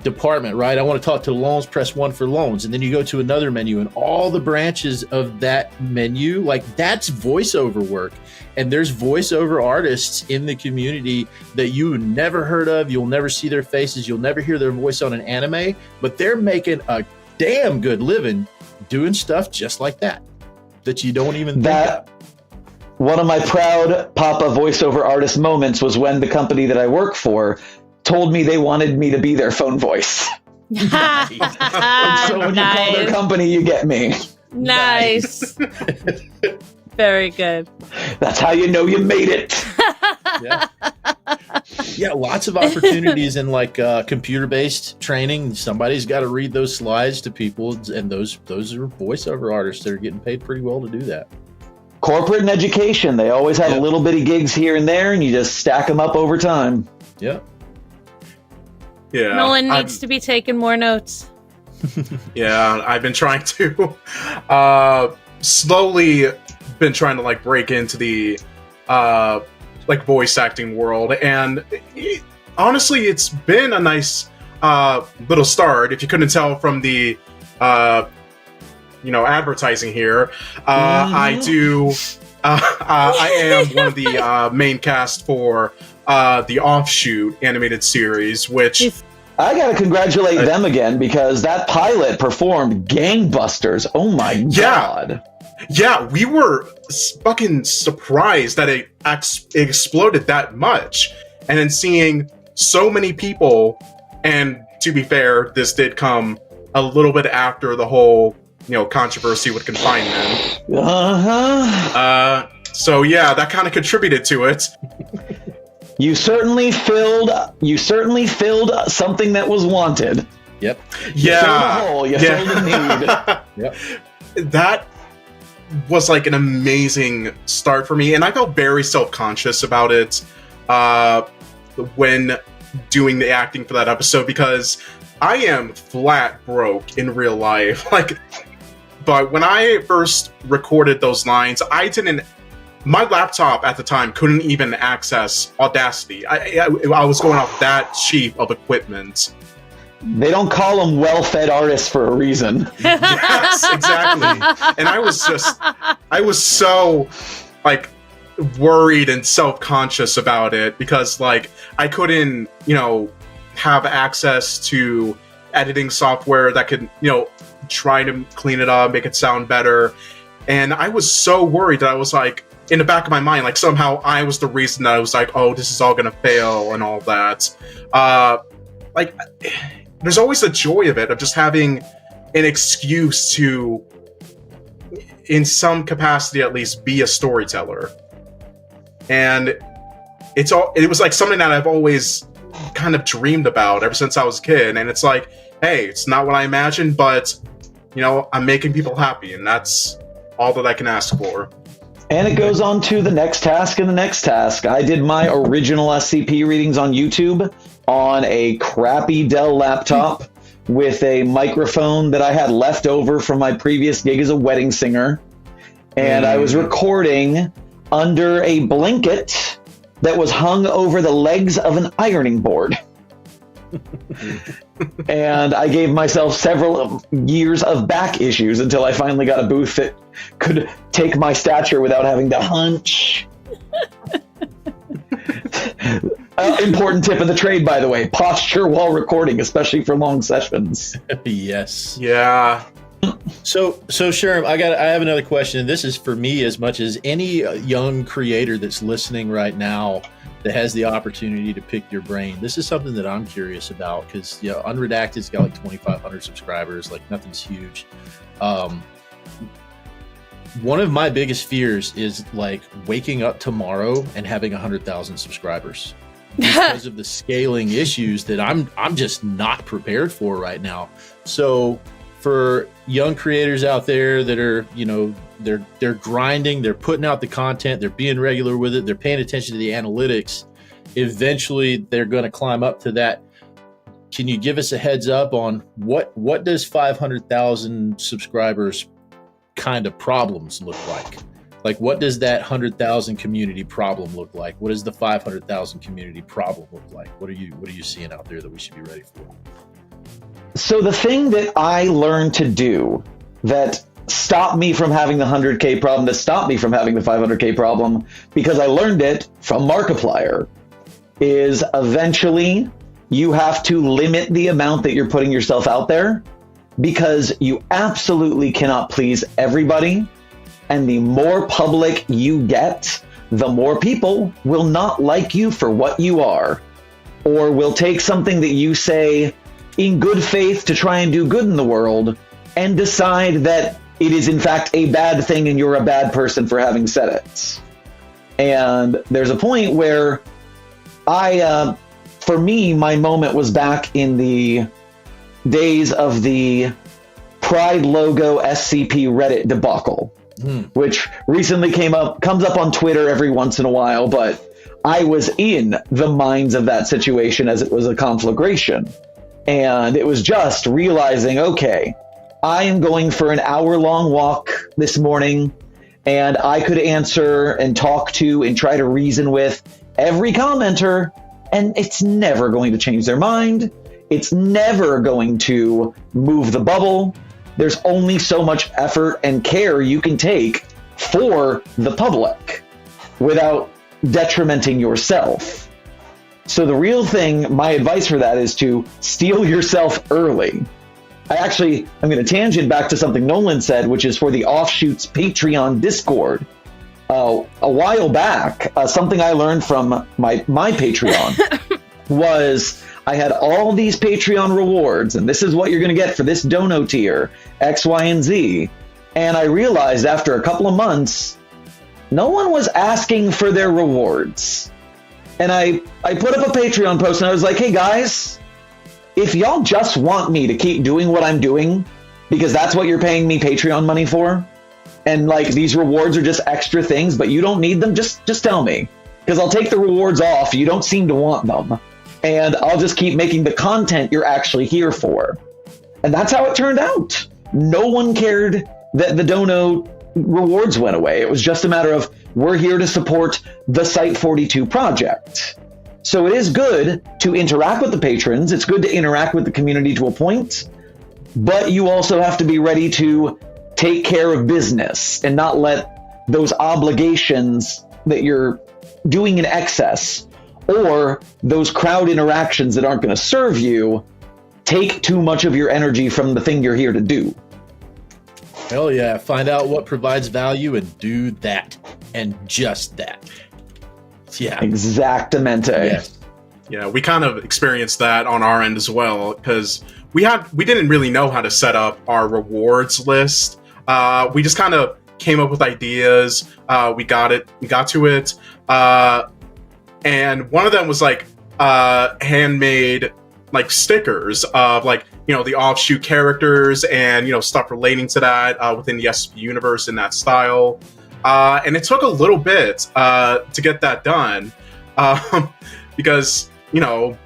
department, right? I want to talk to loans, press 1 for loans. And then you go to another menu and all the branches of that menu, like that's voiceover work. And there's voiceover artists in the community that you never heard of. You'll never see their faces. You'll never hear their voice on an anime, but they're making a damn good living doing stuff just like that you don't even think of. One of my proud Papa voiceover artist moments was when the company that I work for told me they wanted me to be their phone voice. So when you call their company, you get me. Nice. Very good. That's how you know you made it. Yeah, lots of opportunities in like computer-based training. Somebody's got to read those slides to people, and those are voiceover artists that are getting paid pretty well to do that. Corporate and education, they always have little bitty gigs here and there, and you just stack them up over time. Yeah. Yeah. Nolan needs to be taking more notes. Yeah, I've been trying to slowly been trying to like break into the like voice acting world, and honestly it's been a nice little start. If you couldn't tell from the advertising here, I am one of the main cast for the Offshoot animated series, which I gotta congratulate them again, because that pilot performed gangbusters. Oh my god. Yeah, we were fucking surprised that it exploded that much. And then seeing so many people, and to be fair, this did come a little bit after the whole, controversy with Confinement. So yeah, that kind of contributed to it. You certainly filled something that was wanted. Yep. You filled a hole. You filled a need. Yep. That was like an amazing start for me, and I felt very self-conscious about it when doing the acting for that episode, because I am flat broke in real life. But when I first recorded those lines, my laptop at the time couldn't even access Audacity. I was going off that cheap of equipment. They don't call them well-fed artists for a reason. Yes, exactly. And I was so worried and self-conscious about it, because I couldn't, have access to editing software that could, try to clean it up, make it sound better. And I was so worried that I was in the back of my mind, somehow I was the reason that I was oh, this is all gonna fail and all that. There's always the joy of it, of just having an excuse to, in some capacity at least, be a storyteller. And it was something that I've always kind of dreamed about ever since I was a kid. And it's hey, it's not what I imagined, but, I'm making people happy, and that's all that I can ask for. And it goes on to the next task and the next task. I did my original SCP readings on YouTube on a crappy Dell laptop with a microphone that I had left over from my previous gig as a wedding singer. And I was recording under a blanket that was hung over the legs of an ironing board. And I gave myself several years of back issues until I finally got a booth that could take my stature without having to hunch. Important tip of the trade, by the way: posture while recording, especially for long sessions. Yes. Yeah. So Sherm, I have another question, and this is for me as much as any young creator that's listening right now that has the opportunity to pick your brain. This is something that I'm curious about, because Unredacted's got 2,500 subscribers, nothing's huge. One of my biggest fears is waking up tomorrow and having 100,000 subscribers, because of the scaling issues that I'm just not prepared for right now. So for young creators out there that are, they're grinding, they're putting out the content, they're being regular with it, they're paying attention to the analytics, eventually they're going to climb up to that. Can you give us a heads up on what does 500,000 subscribers kind of problems look like? Like, what does that 100,000 community problem look like? What does the 500,000 community problem look like? What are you seeing out there that we should be ready for? So the thing that I learned to do that stopped me from having the 100K problem, that stopped me from having the 500K problem, because I learned it from Markiplier, is eventually you have to limit the amount that you're putting yourself out there, because you absolutely cannot please everybody. And the more public you get, the more people will not like you for what you are, or will take something that you say in good faith to try and do good in the world and decide that it is in fact a bad thing and you're a bad person for having said it. And there's a point where for me, my moment was back in the days of the Pride logo SCP Reddit debacle, which recently comes up on Twitter every once in a while, but I was in the minds of that situation as it was a conflagration. And it was just realizing, okay, I am going for an hour-long walk this morning, and I could answer and talk to and try to reason with every commenter, and it's never going to change their mind. It's never going to move the bubble. There's only so much effort and care you can take for the public without detrimenting yourself. So the real thing, my advice for that is to steel yourself early. I'm going to tangent back to something Nolan said, which is for the Offshoots Patreon Discord. A while back, something I learned from my Patreon was I had all these Patreon rewards, and this is what you're going to get for this dono tier, X, Y, and Z. And I realized after a couple of months, no one was asking for their rewards. And I put up a Patreon post and I was like, hey guys, if y'all just want me to keep doing what I'm doing, because that's what you're paying me Patreon money for, and like these rewards are just extra things, but you don't need them, just tell me. Because I'll take the rewards off, you don't seem to want them. And I'll just keep making the content you're actually here for. And that's how it turned out. No one cared that the dono rewards went away. It was just a matter of, we're here to support the Site 42 project. So it is good to interact with the patrons. It's good to interact with the community to a point, but you also have to be ready to take care of business and not let those obligations that you're doing in excess or those crowd interactions that aren't going to serve you take too much of your energy from the thing you're here to do. Hell yeah, find out what provides value and do that. And just that. Yeah. Exactamente. Yes. Yeah, we kind of experienced that on our end as well, because we didn't really know how to set up our rewards list. We just kind of came up with ideas. We got to it. And one of them was like handmade like stickers of like, you know, the offshoot characters and, you know, stuff relating to that within the SCP universe in that style. And it took a little bit to get that done because, you know,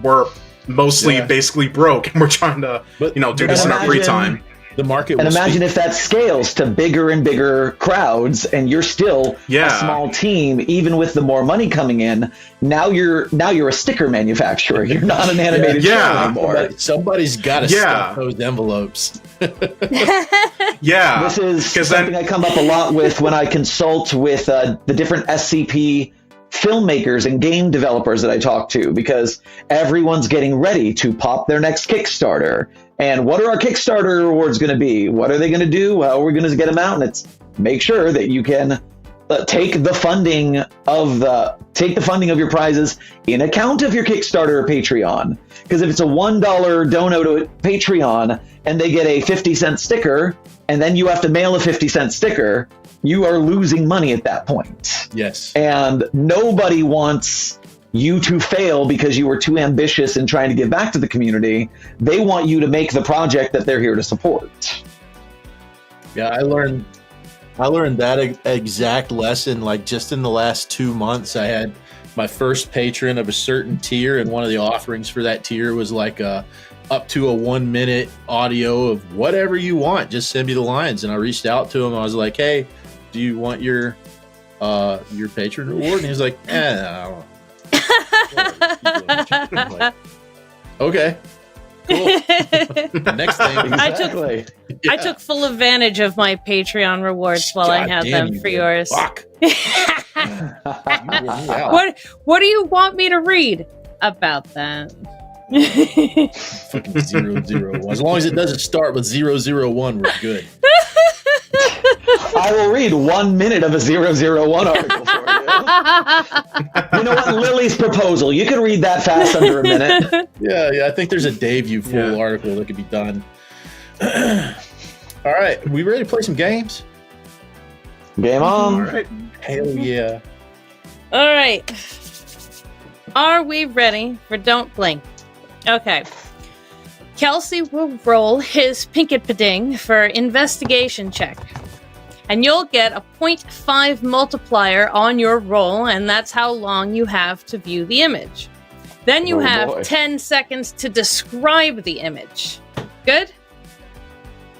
we're mostly basically broke and we're trying to, do this in our free time. The market and imagine if that scales to bigger and bigger crowds and you're still a small team, even with the more money coming in. Now you're a sticker manufacturer. You're not an animated show anymore. Somebody's got to stuff those envelopes. This is something I come up a lot with when I consult with the different SCP filmmakers and game developers that I talk to, because everyone's getting ready to pop their next Kickstarter. And what are our Kickstarter rewards going to be? What are they going to do? How are we going to get them out? And it's make sure that you can take the funding of your prizes in account of your Kickstarter or Patreon. Because if it's a $1 dono to Patreon and they get a 50-cent sticker, and then you have to mail a 50-cent sticker, you are losing money at that point. Yes. And nobody wants you to fail because you were too ambitious in trying to give back to the community. They want you to make the project that they're here to support. Yeah, I learned that exact lesson like just in the last 2 months. I had my first patron of a certain tier, and one of the offerings for that tier was like up to a 1 minute audio of whatever you want. Just send me the lines. And I reached out to him. I was like, hey, do you want your patron reward? And he was like, I don't know. Like, okay. Cool. Next thing, Exactly. I took full advantage of my Patreon rewards while I had them for yours. Fuck. What do you want me to read about that? Fucking 001. As long as it doesn't start with 001, we're good. I will read 1 minute of a 001 article for you. You know what? Lily's proposal. You can read that fast under a minute. Yeah. I think there's a Dave You Fool article that could be done. All right. We ready to play some games? Game on. All right. Hell yeah. All right. Are we ready for Don't Blink? Okay. Kelsey will roll his Pinkett-Pading for investigation check. And you'll get a 0.5 multiplier on your roll, and that's how long you have to view the image. Then you have 10 seconds to describe the image. Good?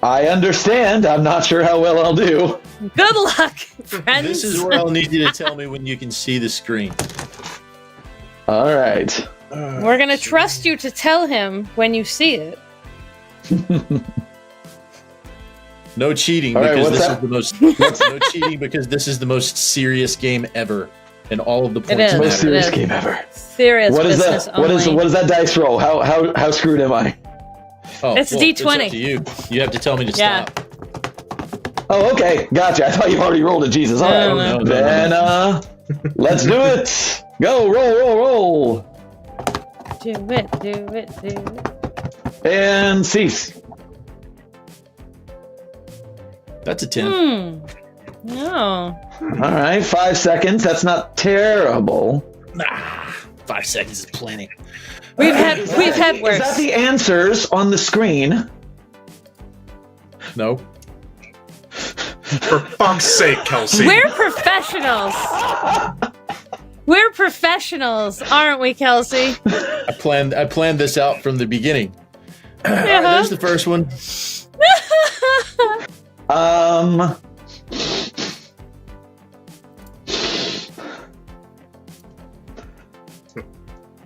I understand. I'm not sure how well I'll do. Good luck, friends. This is where I'll need you to tell me when you can see the screen. All right. We're going to trust you to tell him when you see it. No cheating, All right, because what's this that? is the most. No cheating because this is the most serious game ever, and all of the points is. matter. Most serious game ever. Serious What is business that? What only. is that dice roll? How screwed am I? Oh, It's well, D20. It's up to you. You have to tell me to Yeah. stop. Oh, okay. Gotcha. I thought you already rolled it. Jesus. All right. No. Then let's do it. Go. Roll. Do it. And cease. That's a 10. No. All right. 5 seconds. That's not terrible. Nah, 5 seconds is plenty. We've had worse. Is that the answers on the screen? No. For fuck's sake, Kelsey. We're professionals. We're professionals, aren't we, Kelsey? I planned this out from the beginning. All right, there's the first one.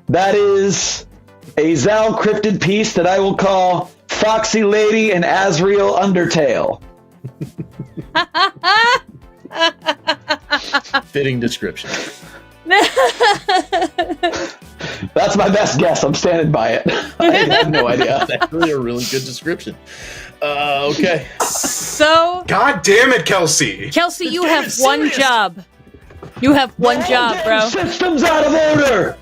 That is a Zal cryptid piece that I will call Foxy Lady and Azrael Undertale. Fitting description. That's my best guess. I'm standing by it. I have no idea. That's really a really good description. Okay. So, God damn it, Kelsey. Kelsey, you have one job. You have one job, bro. System's out of order.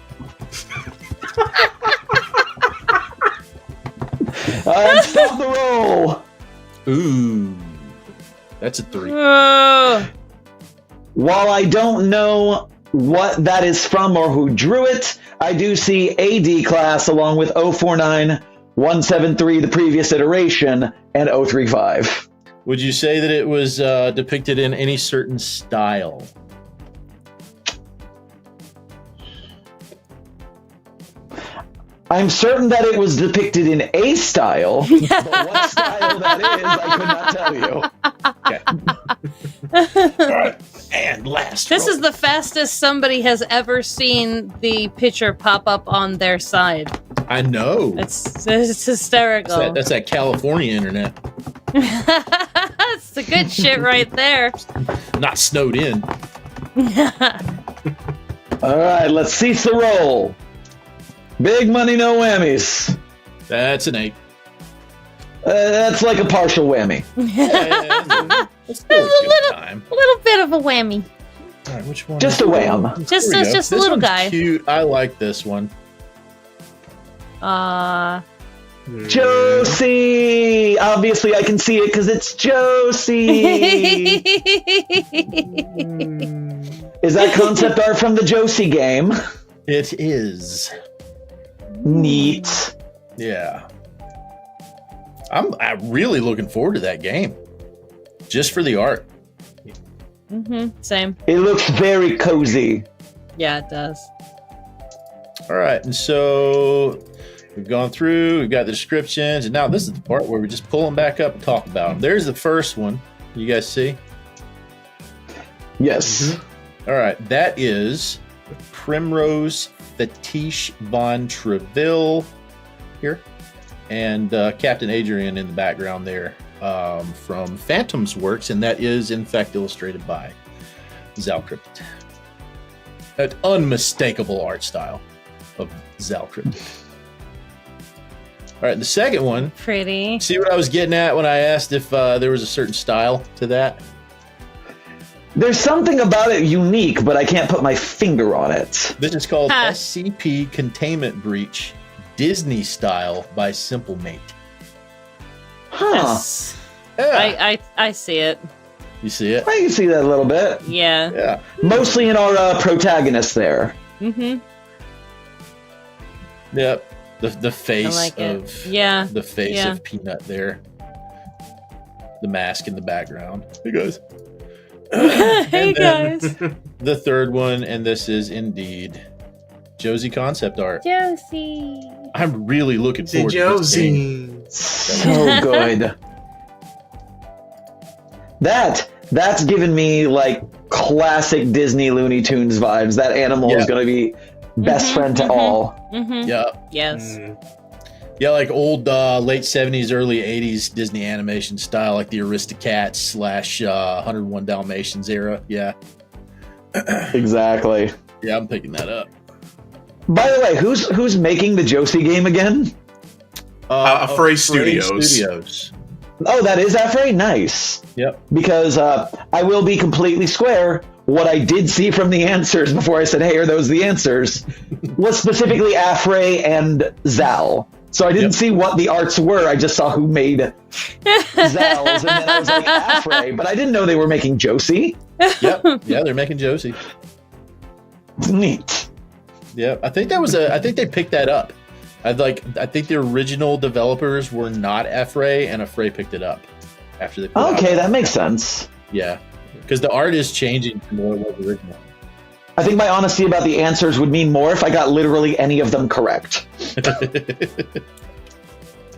Stop the roll. Ooh. That's a 3. While I don't know what that is from or who drew it, I do see AD class along with 049173, the previous iteration, and 035. Would you say that it was depicted in any certain style? I'm certain that it was depicted in a style, but what style that is, I could not tell you. Okay. All right. And last. This is the fastest somebody has ever seen the picture pop up on their side. I know. It's hysterical. That's that California internet. That's the good shit right there. Not snowed in. All right, let's cease the roll. Big money, no whammies. That's an 8. That's like a partial whammy. It's still a good time. A little bit of a whammy. All right, which one? Just a wham. Just There we go. a This little one's guy. Cute. I like this one. Josie! Obviously, I can see it because it's Josie. Is that concept art from the Josie game? It is. Neat. Yeah. I'm really looking forward to that game. Just for the art. Same. It looks very cozy. Yeah, it does. All right, and so we've gone through, we've got the descriptions, and now this is the part where we just pull them back up and talk about them. There's the first one. You guys see? Yes. Mm-hmm. All right, that is Primrose Fetiche von Treville here, and Captain Adrian in the background there from Fantem's works, and that is, in fact, illustrated by Zalcrypt. An unmistakable art style of Zalcrypt. All right, the second one. Pretty. See what I was getting at when I asked if there was a certain style to that? There's something about it unique, but I can't put my finger on it. This is called SCP Containment Breach, Disney style by SimpleMate. Huh. Yes. Yeah. I see it. You see it? I can see that a little bit. Yeah. Yeah. Mostly in our protagonist there. Mm-hmm. Yep. The face like of the face of Peanut there. The mask in the background. Hey guys. Hey guys. The third one, and this is indeed Josie concept art. Josie. I'm really looking forward to this game. So good. That's given me like classic Disney Looney Tunes vibes. That animal is going to be best friend to all. Mm-hmm. Yeah. Yes. Yeah, like old late 70s, early 80s Disney animation style, like the Aristocats / 101 Dalmatians era. Yeah. Exactly. Yeah, I'm picking that up. By the way, who's making the Josie game again? Affray Studios. Oh, that is Affray? Nice. Yep. Because I will be completely square. What I did see from the answers before I said, hey, are those the answers, was specifically Affray and Zal. So I didn't see what the arts were. I just saw who made Zal's, and then I was like, Affray. But I didn't know they were making Josie. Yep. Yeah, they're making Josie. Neat. Yep. I think they picked that up. I think the original developers were not Affray, and Affray picked it up after they. Okay, that makes sense. Yeah, because the art is changing from what it was original. I think my honesty about the answers would mean more if I got literally any of them correct.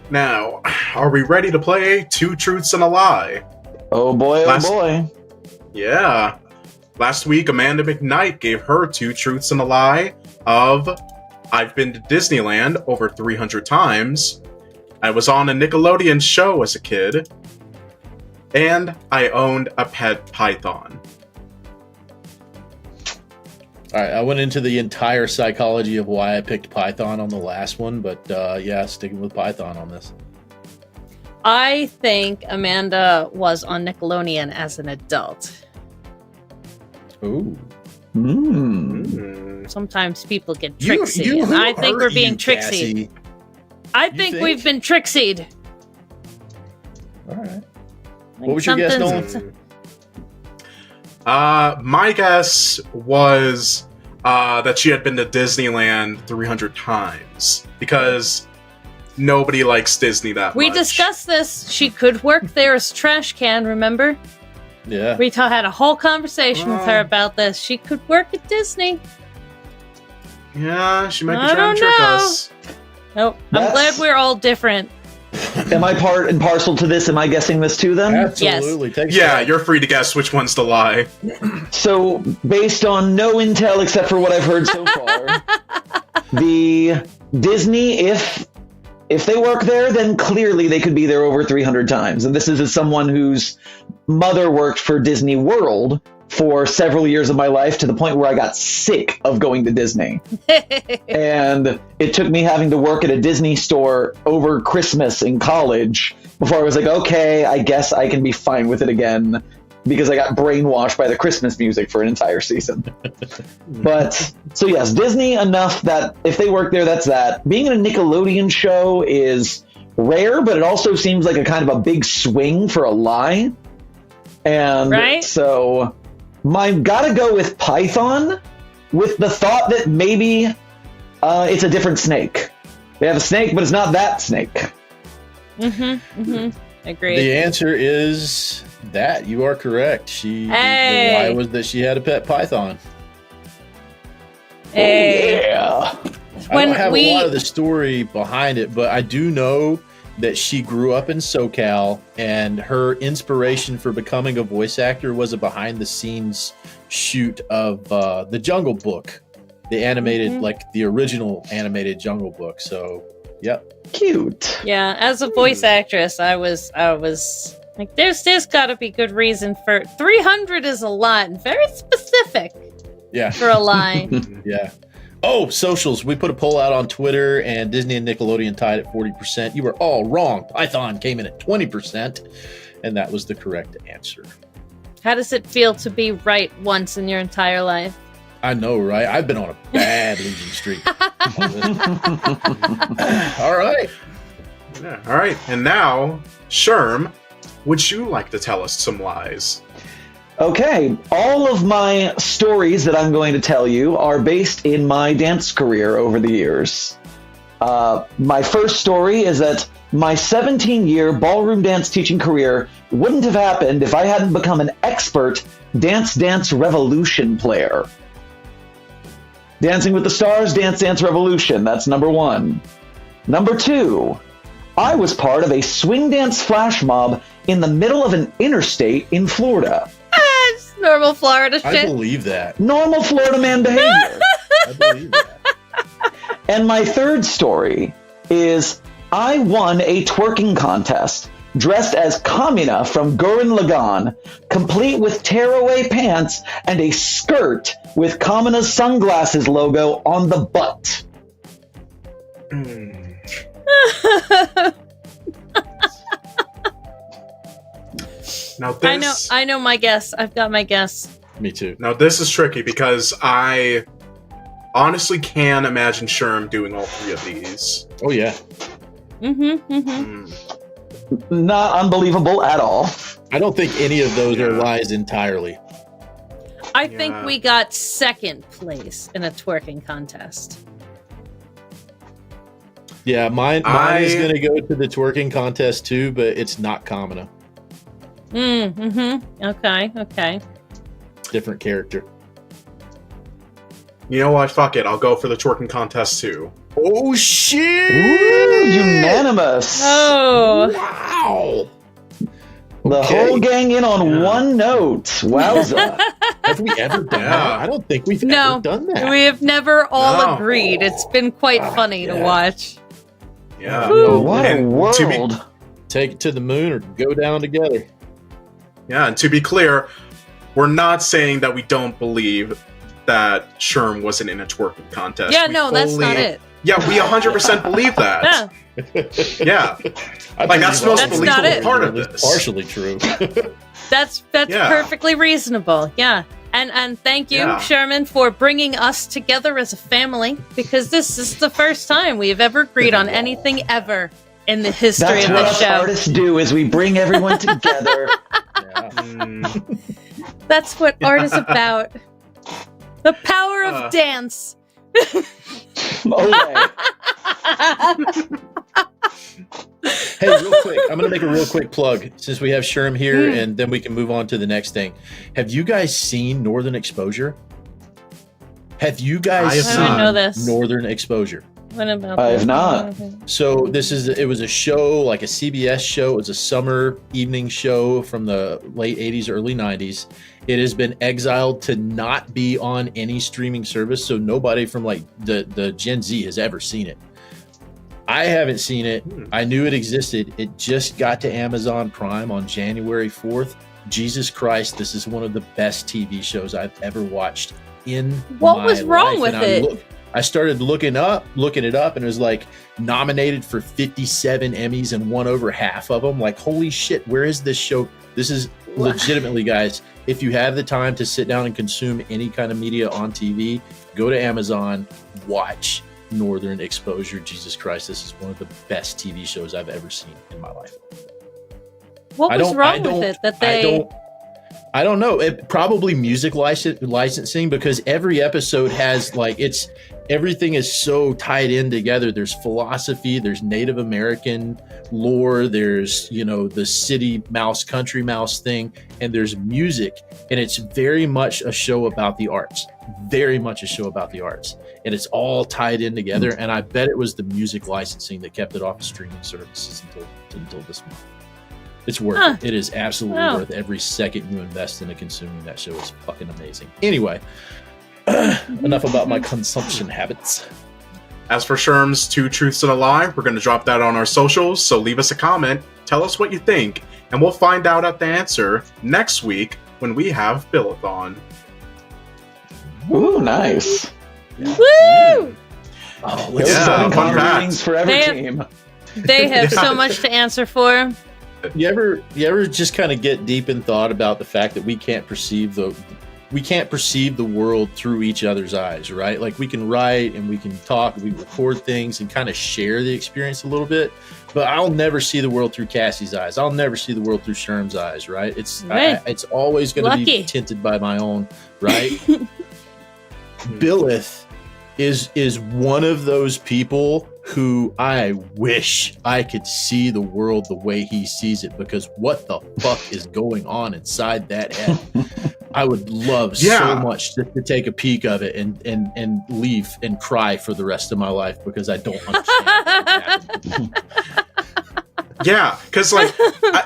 Now, are we ready to play Two Truths and a Lie? Oh boy, oh boy. Yeah. Last week, Amanda McKnight gave her 2 truths and a lie of I've been to Disneyland over 300 times, I was on a Nickelodeon show as a kid, and I owned a pet python. All right, I went into the entire psychology of why I picked Python on the last one, but yeah, sticking with Python on this. I think Amanda was on Nickelodeon as an adult. Ooh. Sometimes people get tricksy, and I think we're being tricksy. I think we've been trixied. All right. What was your guess, Nolan? My guess was that she had been to Disneyland 300 times because nobody likes Disney that much. We discussed this. She could work there as trash can, remember? Yeah. We had a whole conversation with her about this. She could work at Disney. Yeah, she might be trying to trick us. Nope. I'm glad we're all different. Am I part and parcel to this? Am I guessing this too then? Absolutely. Yeah, you're free to guess which one's the lie. So, based on no intel except for what I've heard so far, the Disney, if they work there, then clearly they could be there over 300 times. And this is as someone whose mother worked for Disney World for several years of my life, to the point where I got sick of going to Disney. And it took me having to work at a Disney store over Christmas in college before I was like, okay, I guess I can be fine with it again, because I got brainwashed by the Christmas music for an entire season. But, so yes, Disney enough that if they work there, that's that. Being in a Nickelodeon show is rare, but it also seems like a kind of a big swing for a lie. And so mine gotta go with Python, with the thought that maybe it's a different snake. They have a snake, but it's not that snake. Agreed. The answer is that. You are correct. The lie was that she had a pet python. Hey. Yeah. I don't have a lot of the story behind it, but I do know that she grew up in SoCal, and her inspiration for becoming a voice actor was a behind-the-scenes shoot of the Jungle Book, the animated, like the original animated Jungle Book. So, yep. Cute. Yeah, as a voice actress, I was like, there's got to be good reason for 300 is a lot and very specific. Yeah. For a line. Yeah. Oh, socials. We put a poll out on Twitter, and Disney and Nickelodeon tied at 40%. You were all wrong. Python came in at 20%, and that was the correct answer. How does it feel to be right once in your entire life? I know, right? I've been on a bad losing streak. All right. Yeah, all right. And now, Sherm, would you like to tell us some lies? Okay, all of my stories that I'm going to tell you are based in my dance career over the years. My first story is that my 17-year ballroom dance teaching career wouldn't have happened if I hadn't become an expert Dance Revolution player. Dancing with the Stars, Dance Revolution, that's number 1. Number 2, I was part of a swing dance flash mob in the middle of an interstate in Florida. It's normal Florida shit. I believe that. Normal Florida man behavior. I believe that. And my third story is I won a twerking contest dressed as Kamina from Gurren Lagann, complete with tearaway pants and a skirt with Kamina's sunglasses logo on the butt. Now this, I know my guess. I've got my guess. Me too. Now this is tricky because I honestly can imagine Sherm doing all 3 of these. Oh yeah. Not unbelievable at all. I don't think any of those are lies entirely. I think we got second place in a twerking contest. Yeah, mine is going to go to the twerking contest too, but it's not Kamina. Okay. Different character. You know what? Fuck it. I'll go for the twerking contest too. Oh shit! Ooh, unanimous. Oh. Wow. The whole gang in on one note. Wowza. Have we ever done that? I don't think we've ever done that. We have never all agreed. It's been quite funny to watch. Yeah. What a world. Take it to the moon or go down together. Yeah, and to be clear, we're not saying that we don't believe that Sherm wasn't in a twerking contest. Yeah, no, that's not it. Yeah, we 100% believe that. Yeah. Like, that's the most believable part of this. Partially true. That's perfectly reasonable. Yeah. And thank you, Sherman, for bringing us together as a family, because this is the first time we have ever agreed on anything ever in the history of the show. That's what artists do, is we bring everyone together. That's what art is about. The power of dance. Hey, real quick, I'm going to make a real quick plug since we have Sherm here, and then we can move on to the next thing. Have you guys seen Northern Exposure? Have you guys seen Northern Exposure? What about I have not. So it was a show, like a CBS show. It was a summer evening show from the late 80s, early 90s. It has been exiled to not be on any streaming service, so nobody from like the Gen Z has ever seen it. I haven't seen it. I knew it existed. It just got to Amazon Prime on January 4th. Jesus Christ, this is one of the best TV shows I've ever watched in my life. What was wrong with it? I started looking it up, and it was like nominated for 57 Emmys and won over half of them. Like, holy shit, where is this show? This is legitimately, guys, if you have the time to sit down and consume any kind of media on TV, go to Amazon, watch Northern Exposure. Jesus Christ, this is one of the best TV shows I've ever seen in my life. What was wrong with it that they... I don't know. It probably music licensing, because every episode has everything is so tied in together. There's philosophy, there's Native American lore, there's, the city mouse, country mouse thing, and there's music. And it's very much a show about the arts. Very much a show about the arts. and it's all tied in together. And I bet it was the music licensing that kept it off of streaming services until this month. It's worth it. It is absolutely worth every second you invest into consuming that show. It's fucking amazing. Anyway, enough about my consumption habits. As for Sherm's 2 Truths and a Lie, we're going to drop that on our socials, so leave us a comment, tell us what you think, and we'll find out at the answer next week when we have Billathon. Ooh, nice. Woo! Oh, yeah, fun facts for every team. They have so much to answer for. You ever just kind of get deep in thought about the fact that we can't perceive the world through each other's eyes, right? Like we can write and we can talk, we record things and kind of share the experience a little bit, but I'll never see the world through Cassie's eyes. I'll never see the world through Sherm's eyes, right? It's always going to be tinted by my own, right? Billith is one of those people who I wish I could see the world the way he sees it, because what the fuck is going on inside that head? I would love so much to take a peek of it and leave and cry for the rest of my life because I don't understand. Yeah, because like,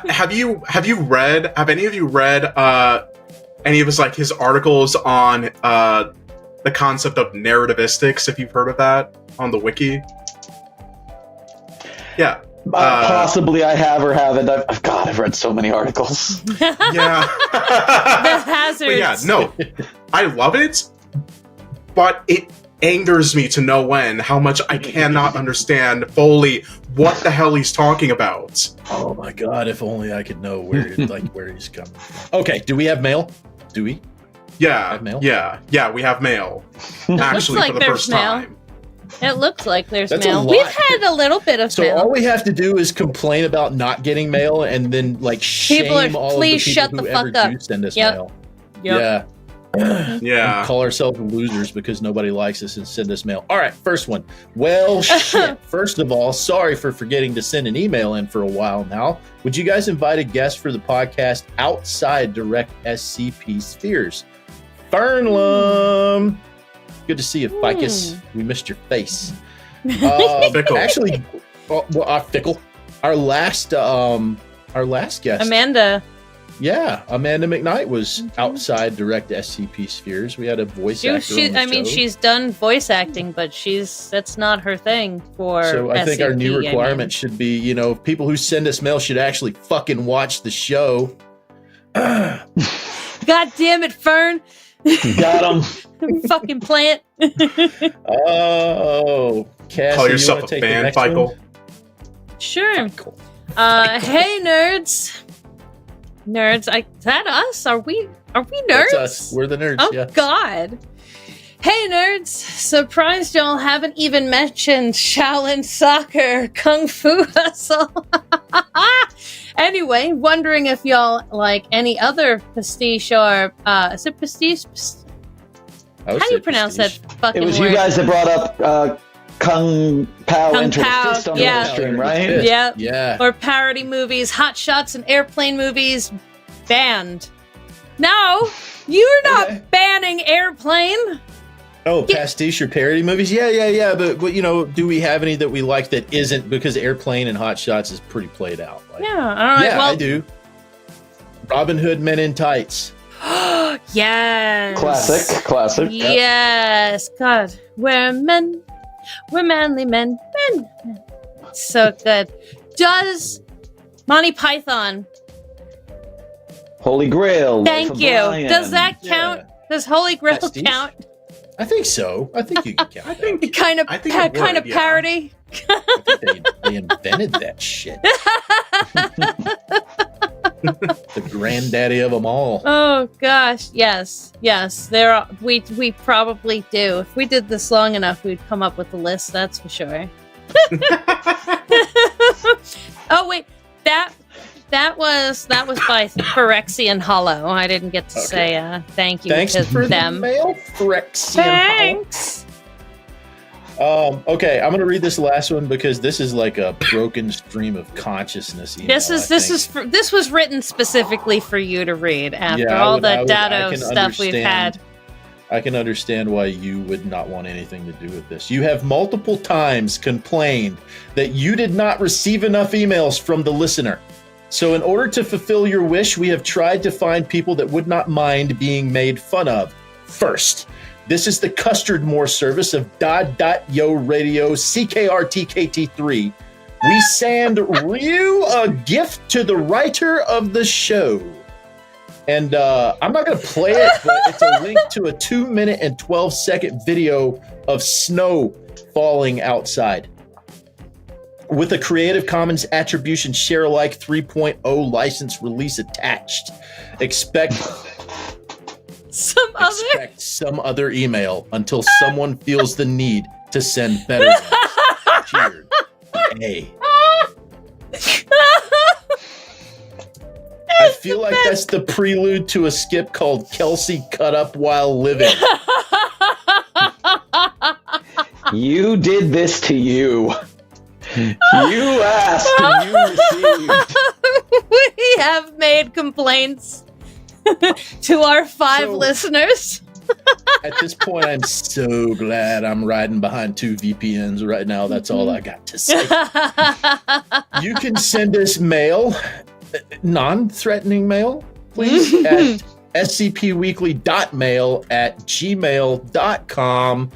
have any of you read any of his articles on the concept of narrativistics? If you've heard of that on the wiki. Yeah. Possibly I have or haven't. I've read so many articles. Yeah. The hazards. But yeah, no. I love it, but it angers me to no end how much I cannot understand fully what the hell he's talking about. Oh my god, if only I could know where he's coming from. Okay, do we have mail? Do we? Yeah. Have mail? Yeah, we have mail. Actually, like for the first time. It looks like there's That's mail. We've had a little bit of mail. So all we have to do is complain about not getting mail and then like shame all of the people who ever do send us mail. Yep. Yeah. Call ourselves losers because nobody likes us and send us mail. All right, first one. Well, shit. First of all, sorry for forgetting to send an email in for a while now. Would you guys invite a guest for the podcast outside direct SCP spheres? Fernlum. Good to see you, Ficus. We missed your face. Fickle. Actually, Fickle. Our last guest, Amanda. Yeah, Amanda McKnight was outside direct SCP spheres. We had a voice actor on the show. She's done voice acting, but that's not her thing for So I think our new requirement should be, people who send us mail should actually fucking watch the show. God damn it, Fern. Got him. Fucking plant. Oh, Cassie, call yourself a fan, Michael. Sure. Hey, nerds. Nerds, is that us? Are we nerds? That's us. We're the nerds. Oh yeah. God. Hey, nerds. Surprised y'all haven't even mentioned Shaolin Soccer, Kung Fu Hustle. Anyway, wondering if y'all like any other pastiche or is it pastiche? How do you pronounce that fucking word? It was you guys that brought up Kung Pao Enter the Fist on the stream, right? Yeah. Or parody movies, hot shots and airplane movies banned. No, you're not banning Airplane. Oh, pastiche or parody movies? Yeah. But do we have any that we like that isn't, because Airplane and Hot Shots is pretty played out? Like, yeah, all right. Yeah, well, I do. Robin Hood Men in Tights. Yes. Classic. Yes. God, we're manly men. So good. Does Monty Python? Holy Grail. Thank you. Does that count? Does Holy Grail count? I think so. I think you can count. I think kind of parody. I think they invented that shit. The granddaddy of them all. Oh gosh, yes. There are, we probably do. If we did this long enough, we'd come up with a list. That's for sure. Oh wait, that was by Phyrexian Hollow. I didn't get to say thank you. Thanks for them. The mail, Phyrexian Thanks. Hollow. Okay, I'm gonna read this last one because this is like a broken stream of consciousness email. This was written specifically for you to read after all the dado stuff we've had. I can understand why you would not want anything to do with this. You have multiple times complained that you did not receive enough emails from the listener. So in order to fulfill your wish, we have tried to find people that would not mind being made fun of first. This is the Custard More service of .yo Radio CKRTKT3. We send you a gift to the writer of the show. And I'm not going to play it, but it's a link to a 2-minute and 12-second video of snow falling outside. With a Creative Commons Attribution Share-alike 3.0 license release attached. Expect some other email until someone feels the need to send better ones. Cheers. Hey. I feel like that's the prelude to a skip called Kelsey Cut Up While Living. You did this to you. You asked and you received. We have made complaints to our 5 listeners. At this point, I'm so glad I'm riding behind 2 VPNs right now. That's all I got to say. You can send us mail, non-threatening mail, please, at scpweekly.mail@gmail.com.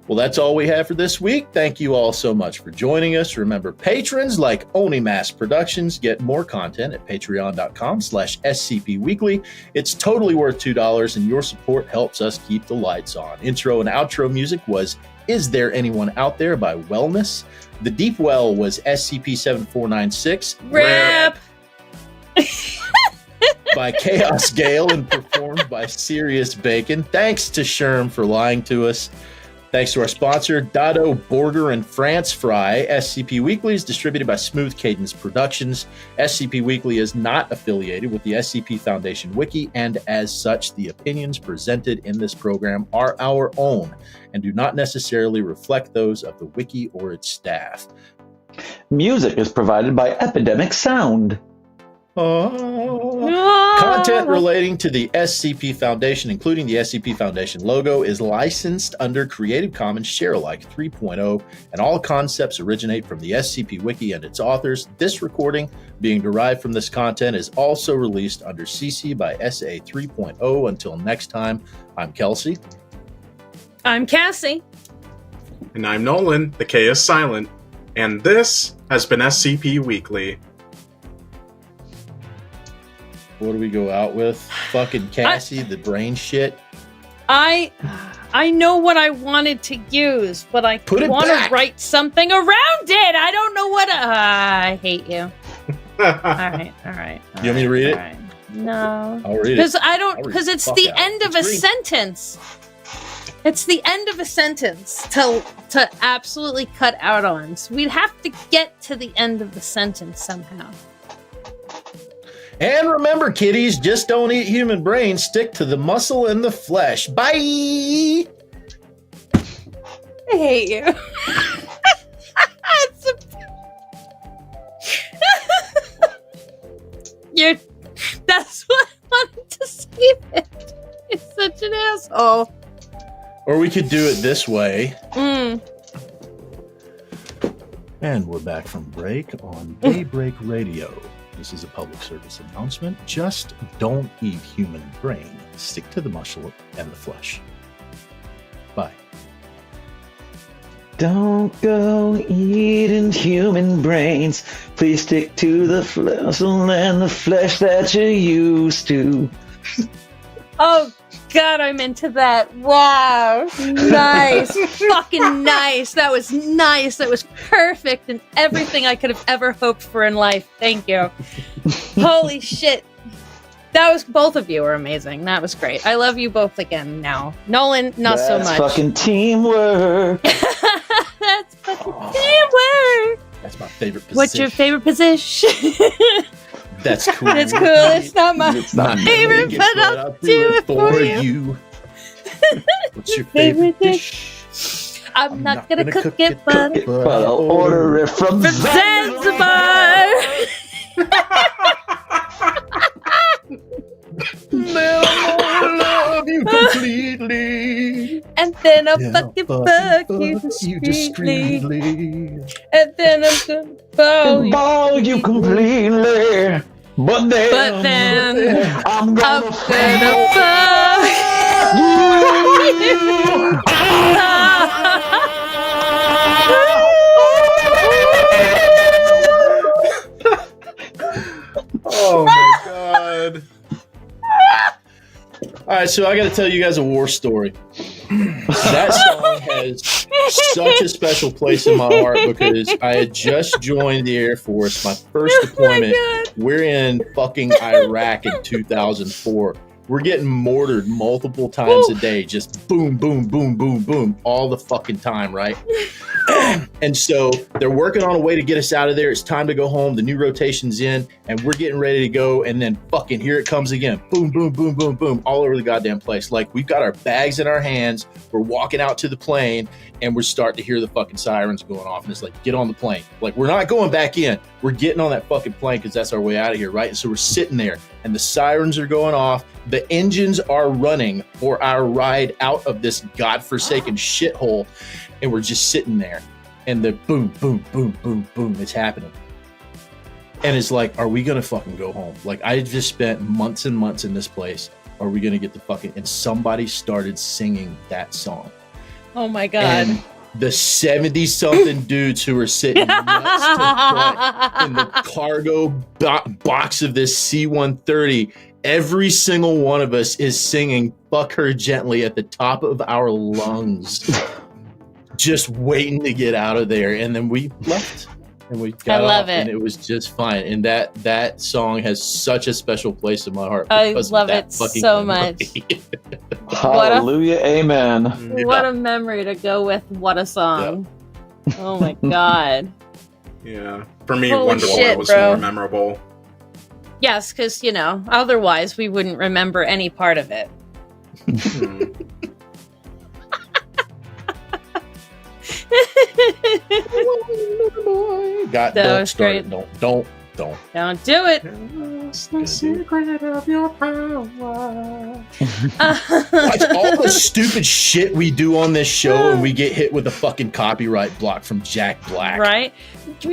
Well, that's all we have for this week. Thank you all so much for joining us. Remember, patrons like Onimass Productions get more content at patreon.com/scpweekly. It's totally worth $2, and your support helps us keep the lights on. Intro and outro music was Is There Anyone Out There by Wellness. The Deepwell was SCP-7496. RIP! By chaosgale and performed by SiriusBacon. Thanks to Sherm for lying to us. Thanks to our sponsor, Dado, Borger, and France Fry. SCP Weekly is distributed by Smooth Cadence Productions. SCP Weekly is not affiliated with the SCP Foundation Wiki, and as such, the opinions presented in this program are our own and do not necessarily reflect those of the Wiki or its staff. Music is provided by Epidemic Sound. Content relating to the SCP Foundation, including the SCP Foundation logo, is licensed under Creative Commons Share-alike 3.0, and all concepts originate from the SCP Wiki and its authors. This recording, being derived from this content, is also released under CC by SA 3.0. Until next time, I'm Kelsey. I'm Cassie. And I'm Nolan. The K is silent. And this has been SCP Weekly. What do we go out with? Fucking Cassie, the brain shit. I know what I wanted to use, but I want to write something around it. I don't know what. I hate you. All right. You want me to read it? Right. No, I'll read it. Because I don't. Because it's the end of a sentence. It's the end of a sentence to absolutely cut out on. So we'd have to get to the end of the sentence somehow. And remember, kiddies, just don't eat human brains. Stick to the muscle and the flesh. Bye! I hate you. That's what I wanted to say. You're such an asshole. Or we could do it this way. And we're back from break on Daybreak Radio. This is a public service announcement. Just don't eat human brain. Stick to the muscle and the flesh. Bye. Don't go eating human brains. Please stick to the muscle and the flesh that you're used to. Oh, God, I'm into that. Wow. Nice. Fucking nice. That was nice. That was perfect and everything I could have ever hoped for in life. Thank you. Holy shit. That was, both of you were amazing. That was great. I love you both again now. Nolan, not so much. That's fucking teamwork. That's fucking teamwork. That's my favorite position. What's your favorite position? That's cool. That's cool. It's not my favorite, but I'll do it for you. What's your favorite dish? I'm not gonna cook it, but I'll order it from Zanzibar. They'll love you completely. And then I'll fucking fuck you discreetly. And then I'm gonna Ball you completely. But then I'm gonna fuck Oh my god. Alright, so I gotta tell you guys a war story. That song has such a special place in my heart because I had just joined the Air Force, my first deployment. We're in fucking Iraq in 2004. We're getting mortared multiple times a day, just boom, boom, boom, boom, boom, all the fucking time, right? And so they're working on a way to get us out of there. It's time to go home. The new rotation's in, and we're getting ready to go. And then fucking here it comes again. Boom, boom, boom, boom, boom, all over the goddamn place. Like, we've got our bags in our hands. We're walking out to the plane, and we're starting to hear the fucking sirens going off. And it's like, get on the plane. Like, we're not going back in. We're getting on that fucking plane because that's our way out of here, right? And so we're sitting there, and the sirens are going off. The engines are running for our ride out of this godforsaken shithole. And we're just sitting there, and the boom, boom, boom, boom, boom, it's happening. And it's like, are we gonna fucking go home? Like, I just spent months and months in this place. Are we gonna get the fucking? And somebody started singing that song. Oh my god! And the 70-something dudes who were sitting next to front in the cargo box of this C-130. Every single one of us is singing "Fuck Her Gently" at the top of our lungs. Just waiting to get out of there, and then we left, and we got off, and it was just fine. And that song has such a special place in my heart. I love it so much. Hallelujah, amen. What a memory to go with. What a song! Yep. Oh my god. Yeah, for me, Holy Wonderwall shit, was bro. more memorable. Yes, because otherwise we wouldn't remember any part of it. Don't start it. Don't. Don't do it. The secret of your power. Watch all the stupid shit we do on this show, and we get hit with a fucking copyright block from Jack Black. Right? Yo,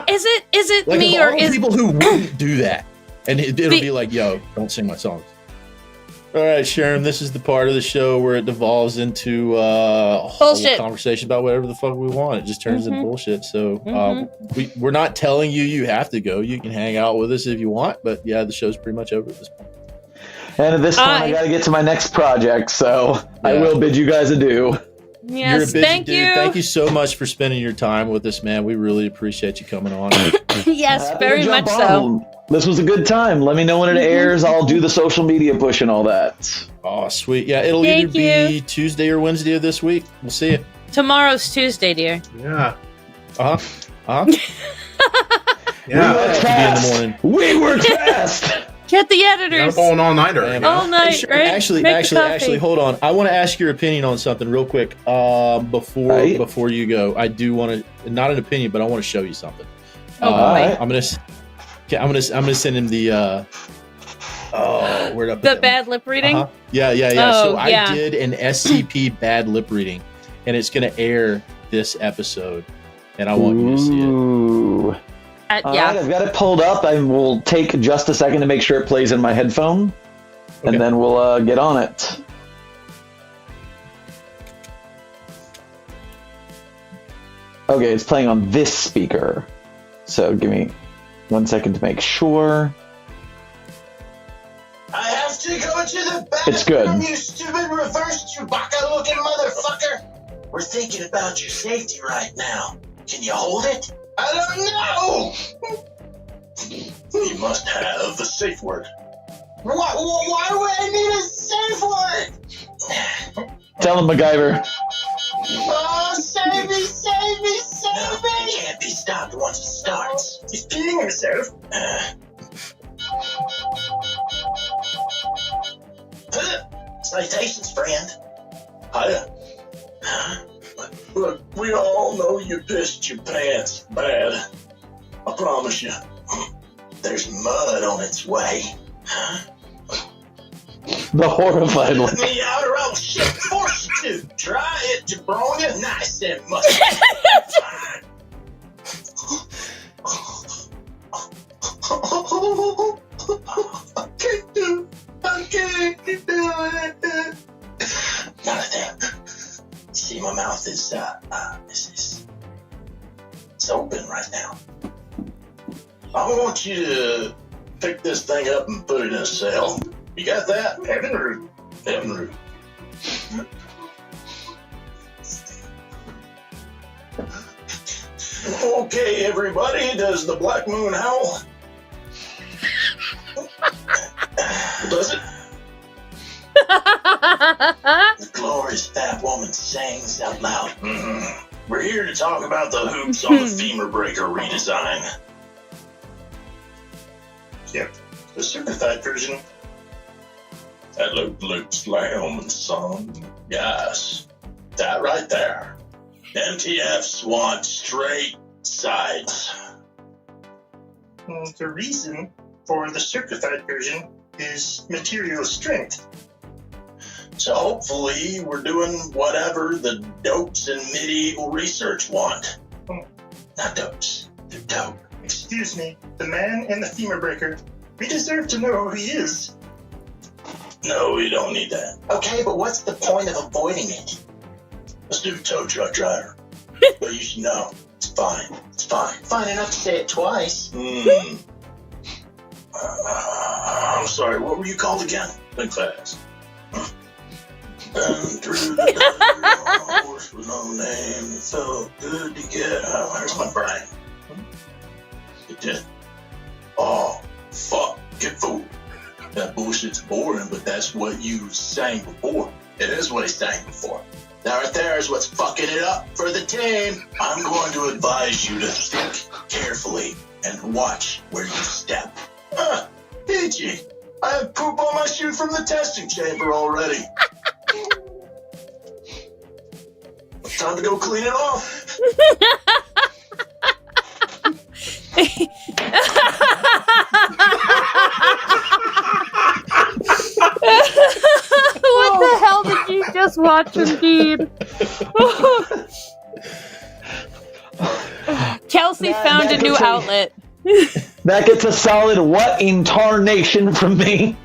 is it Like, me of or all is people who wouldn't do that? And it'll be like, yo, don't sing my songs. All right, Sherm, this is the part of the show where it devolves into a whole conversation about whatever the fuck we want. It just turns into bullshit. So we're not telling you have to go. You can hang out with us if you want. But yeah, the show's pretty much over at this point. And at this point, I got to get to my next project. So I will bid you guys adieu. Yes, You're a busy thank dude. you. Thank you so much for spending your time with us, man. We really appreciate you coming on. Yes, Happy very to much jump so. on. This was a good time. Let me know when it airs. I'll do the social media push and all that. Oh, sweet. Yeah, it'll Thank either be Tuesday or Wednesday of this week. We'll see you. Tomorrow's Tuesday, dear. Yeah. Yeah. We work fast. In the morning. We work fast. Get the editors. Going all nighter. All night, Sure. right? Actually, hold on. I want to ask your opinion on something real quick. Before you go, I do want to, not an opinion, but I want to show you something. Oh boy. I'm gonna send him the where'd I put The that bad lip reading? one? Yeah. Oh, So yeah. I did an SCP bad lip reading, and it's gonna air this episode, and I want you to see it. Ooh. Yeah. All right, I've got it pulled up. I will take just a second to make sure it plays in my headphone, and then we'll get on it. Okay, it's playing on this speaker. So give me 1 second to make sure. I have to go to the bathroom, It's good. you stupid reverse Chewbacca-looking motherfucker. We're thinking about your safety right now. Can you hold it? I don't know! You must have a safe word. Why would I need a safe word? Tell him, MacGyver. Oh, save me, save me, save me! It can't be stopped once it starts. He's peeing himself. Citations, friend. Hiya. Look, we all know you pissed your pants bad. I promise you. There's mud on its way. The horrified one. Let me out or I'll shit force you to. Try it, jabronia. Nice and musty. I can't do it. None of that. See, my mouth is it's open right now. I want you to pick this thing up and put it in a cell. You got that? Heaven root. Okay, everybody, does the black moon howl? Does it? The glorious fat woman sings out loud. We're here to talk about the hoops on the Femur breaker redesign. Yep, the simplified version. That looks like son. Yes, that right there. MTFs want straight sides. The reason for the simplified version is material strength. So hopefully we're doing whatever the dopes and medieval research want. Not dopes, they're dope. Excuse me, the man and the femur breaker. We deserve to know who he is. No, we don't need that. Okay, but what's the point of avoiding it? Let's do tow truck driver. But you should know, it's fine. It's fine. Fine enough to say it twice. I'm sorry, what were you called again? Think fast. Been through the horse with no name. It felt good to get out. Where's my brain? It did. Oh, fuck. Get fooled. That bullshit's boring, but that's what you sang before. It is what he sang before. That right there is what's fucking it up for the team. I'm going to advise you to think carefully and watch where you step. Peachy, I have poop on my shoe from the testing chamber already. Time to go clean it off. What the hell did you just watch, indeed? Kelsey found a new outlet. That gets a solid what in tarnation from me.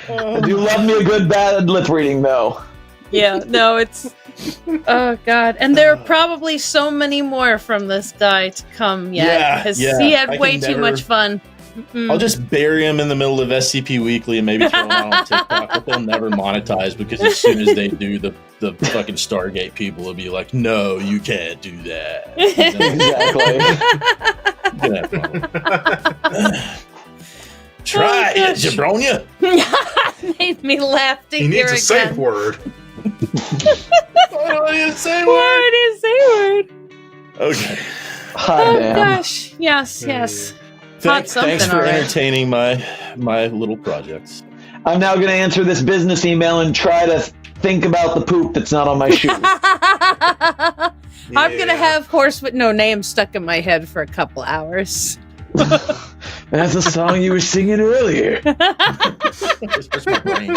I do love me a good bad lip reading, though. Yeah, no, it's... Oh, God. And there are probably so many more from this guy to come yet. Because he had way too much fun. I'll just bury him in the middle of SCP Weekly and maybe throw him out on TikTok, but they'll never monetize because as soon as they do, the fucking Stargate people will be like, no, you can't do that. Exactly. Try it, jabronia. Made me laugh to He hear needs a safe word. What did say word? Okay. Oh, gosh. Yes. Thanks for entertaining my little projects. I'm now going to answer this business email and try to think about the poop that's not on my shoe. I'm going to have Horse with No Name stuck in my head for a couple hours. That's the song you were singing earlier. Where's my brain?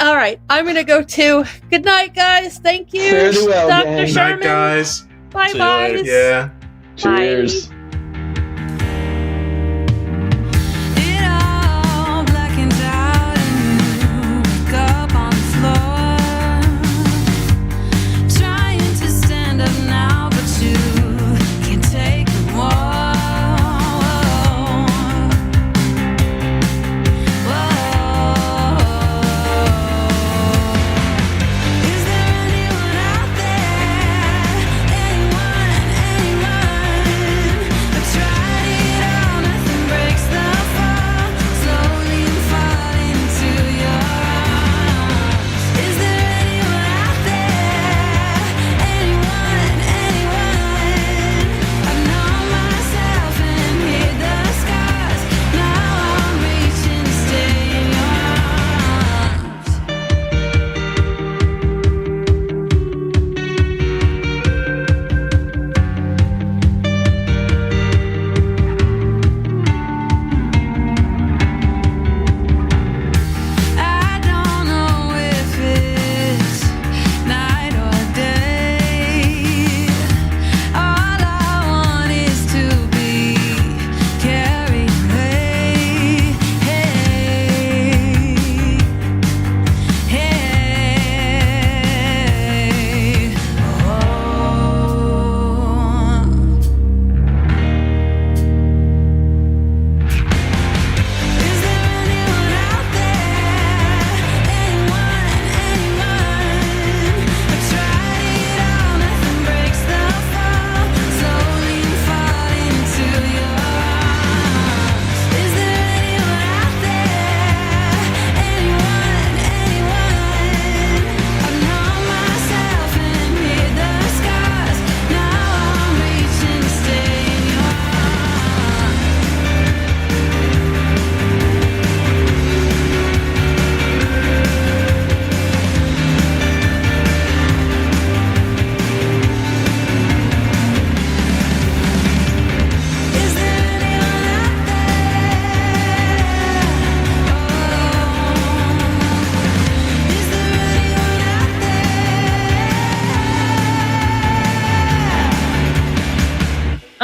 All right, I'm going to go too. Good night, guys. Thank you. Fare thee well, Dr. gang. Sherman. Good night, guys. Bye-bye. Yeah. Cheers. It all blackens out and you wake up on the floor, trying to stand up now, but you can't take it more. Is there anyone out there? Anyone?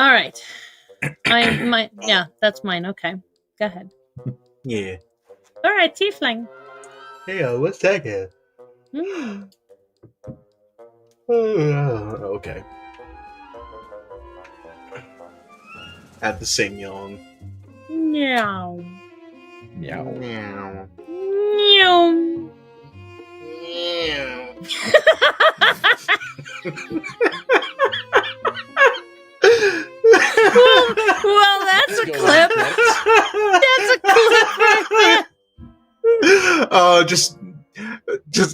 All right. Yeah, that's mine. Okay. Go ahead. Yeah. All right, tiefling. Hey, what's that guy? Okay. Add the sing yawn. Meow. Meow. Meow. Meow. Well, that's a clip. That's a clip right there. Oh, just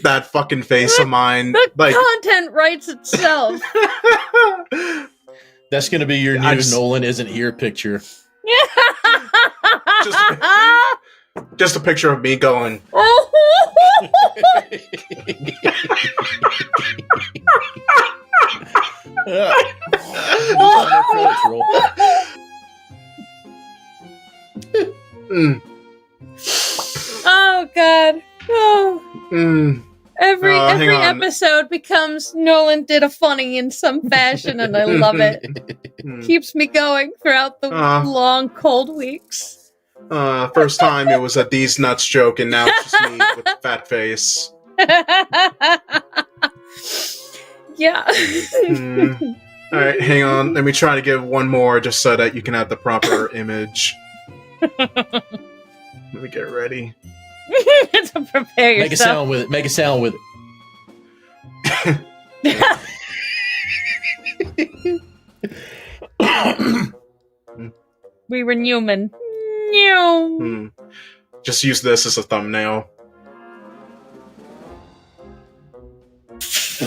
that fucking face of mine. The Like, content writes itself. That's going to be your new Nolan isn't here picture. just a picture of me going. Oh God! Oh. Every episode becomes Nolan did a funny in some fashion, and I love it. Keeps me going throughout the long, cold weeks. First time it was a these nuts joke, and now it's just me with a fat face. Yeah. All right, hang on. Let me try to give one more, just so that you can have the proper image. Let me get ready. To prepare yourself. Make a sound with it. Make a sound with it. We were human. No. Just use this as a thumbnail. So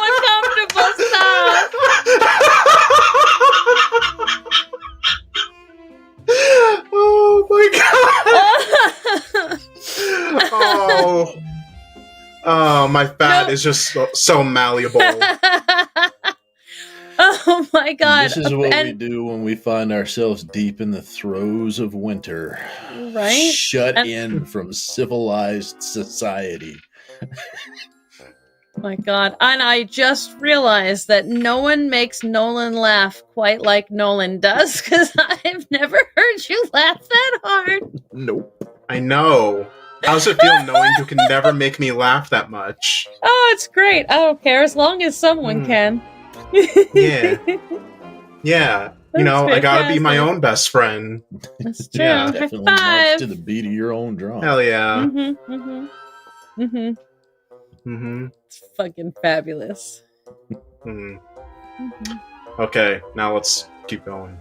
uncomfortable. Stop. Oh my God. Oh, my fat is just so malleable. Oh my God. This is what we do when we find ourselves deep in the throes of winter. Right? Shut in from civilized society. My God. And I just realized that no one makes Nolan laugh quite like Nolan does, because I've never heard you laugh that hard. Nope. I know. How's it feel knowing you can never make me laugh that much? Oh, it's great. I don't care, as long as someone can. Yeah. Yeah. You know, I gotta be my own best friend. That's true. Yeah. Definitely High march five. to the beat of your own drum. Hell yeah. It's fucking fabulous. Okay, now let's keep going.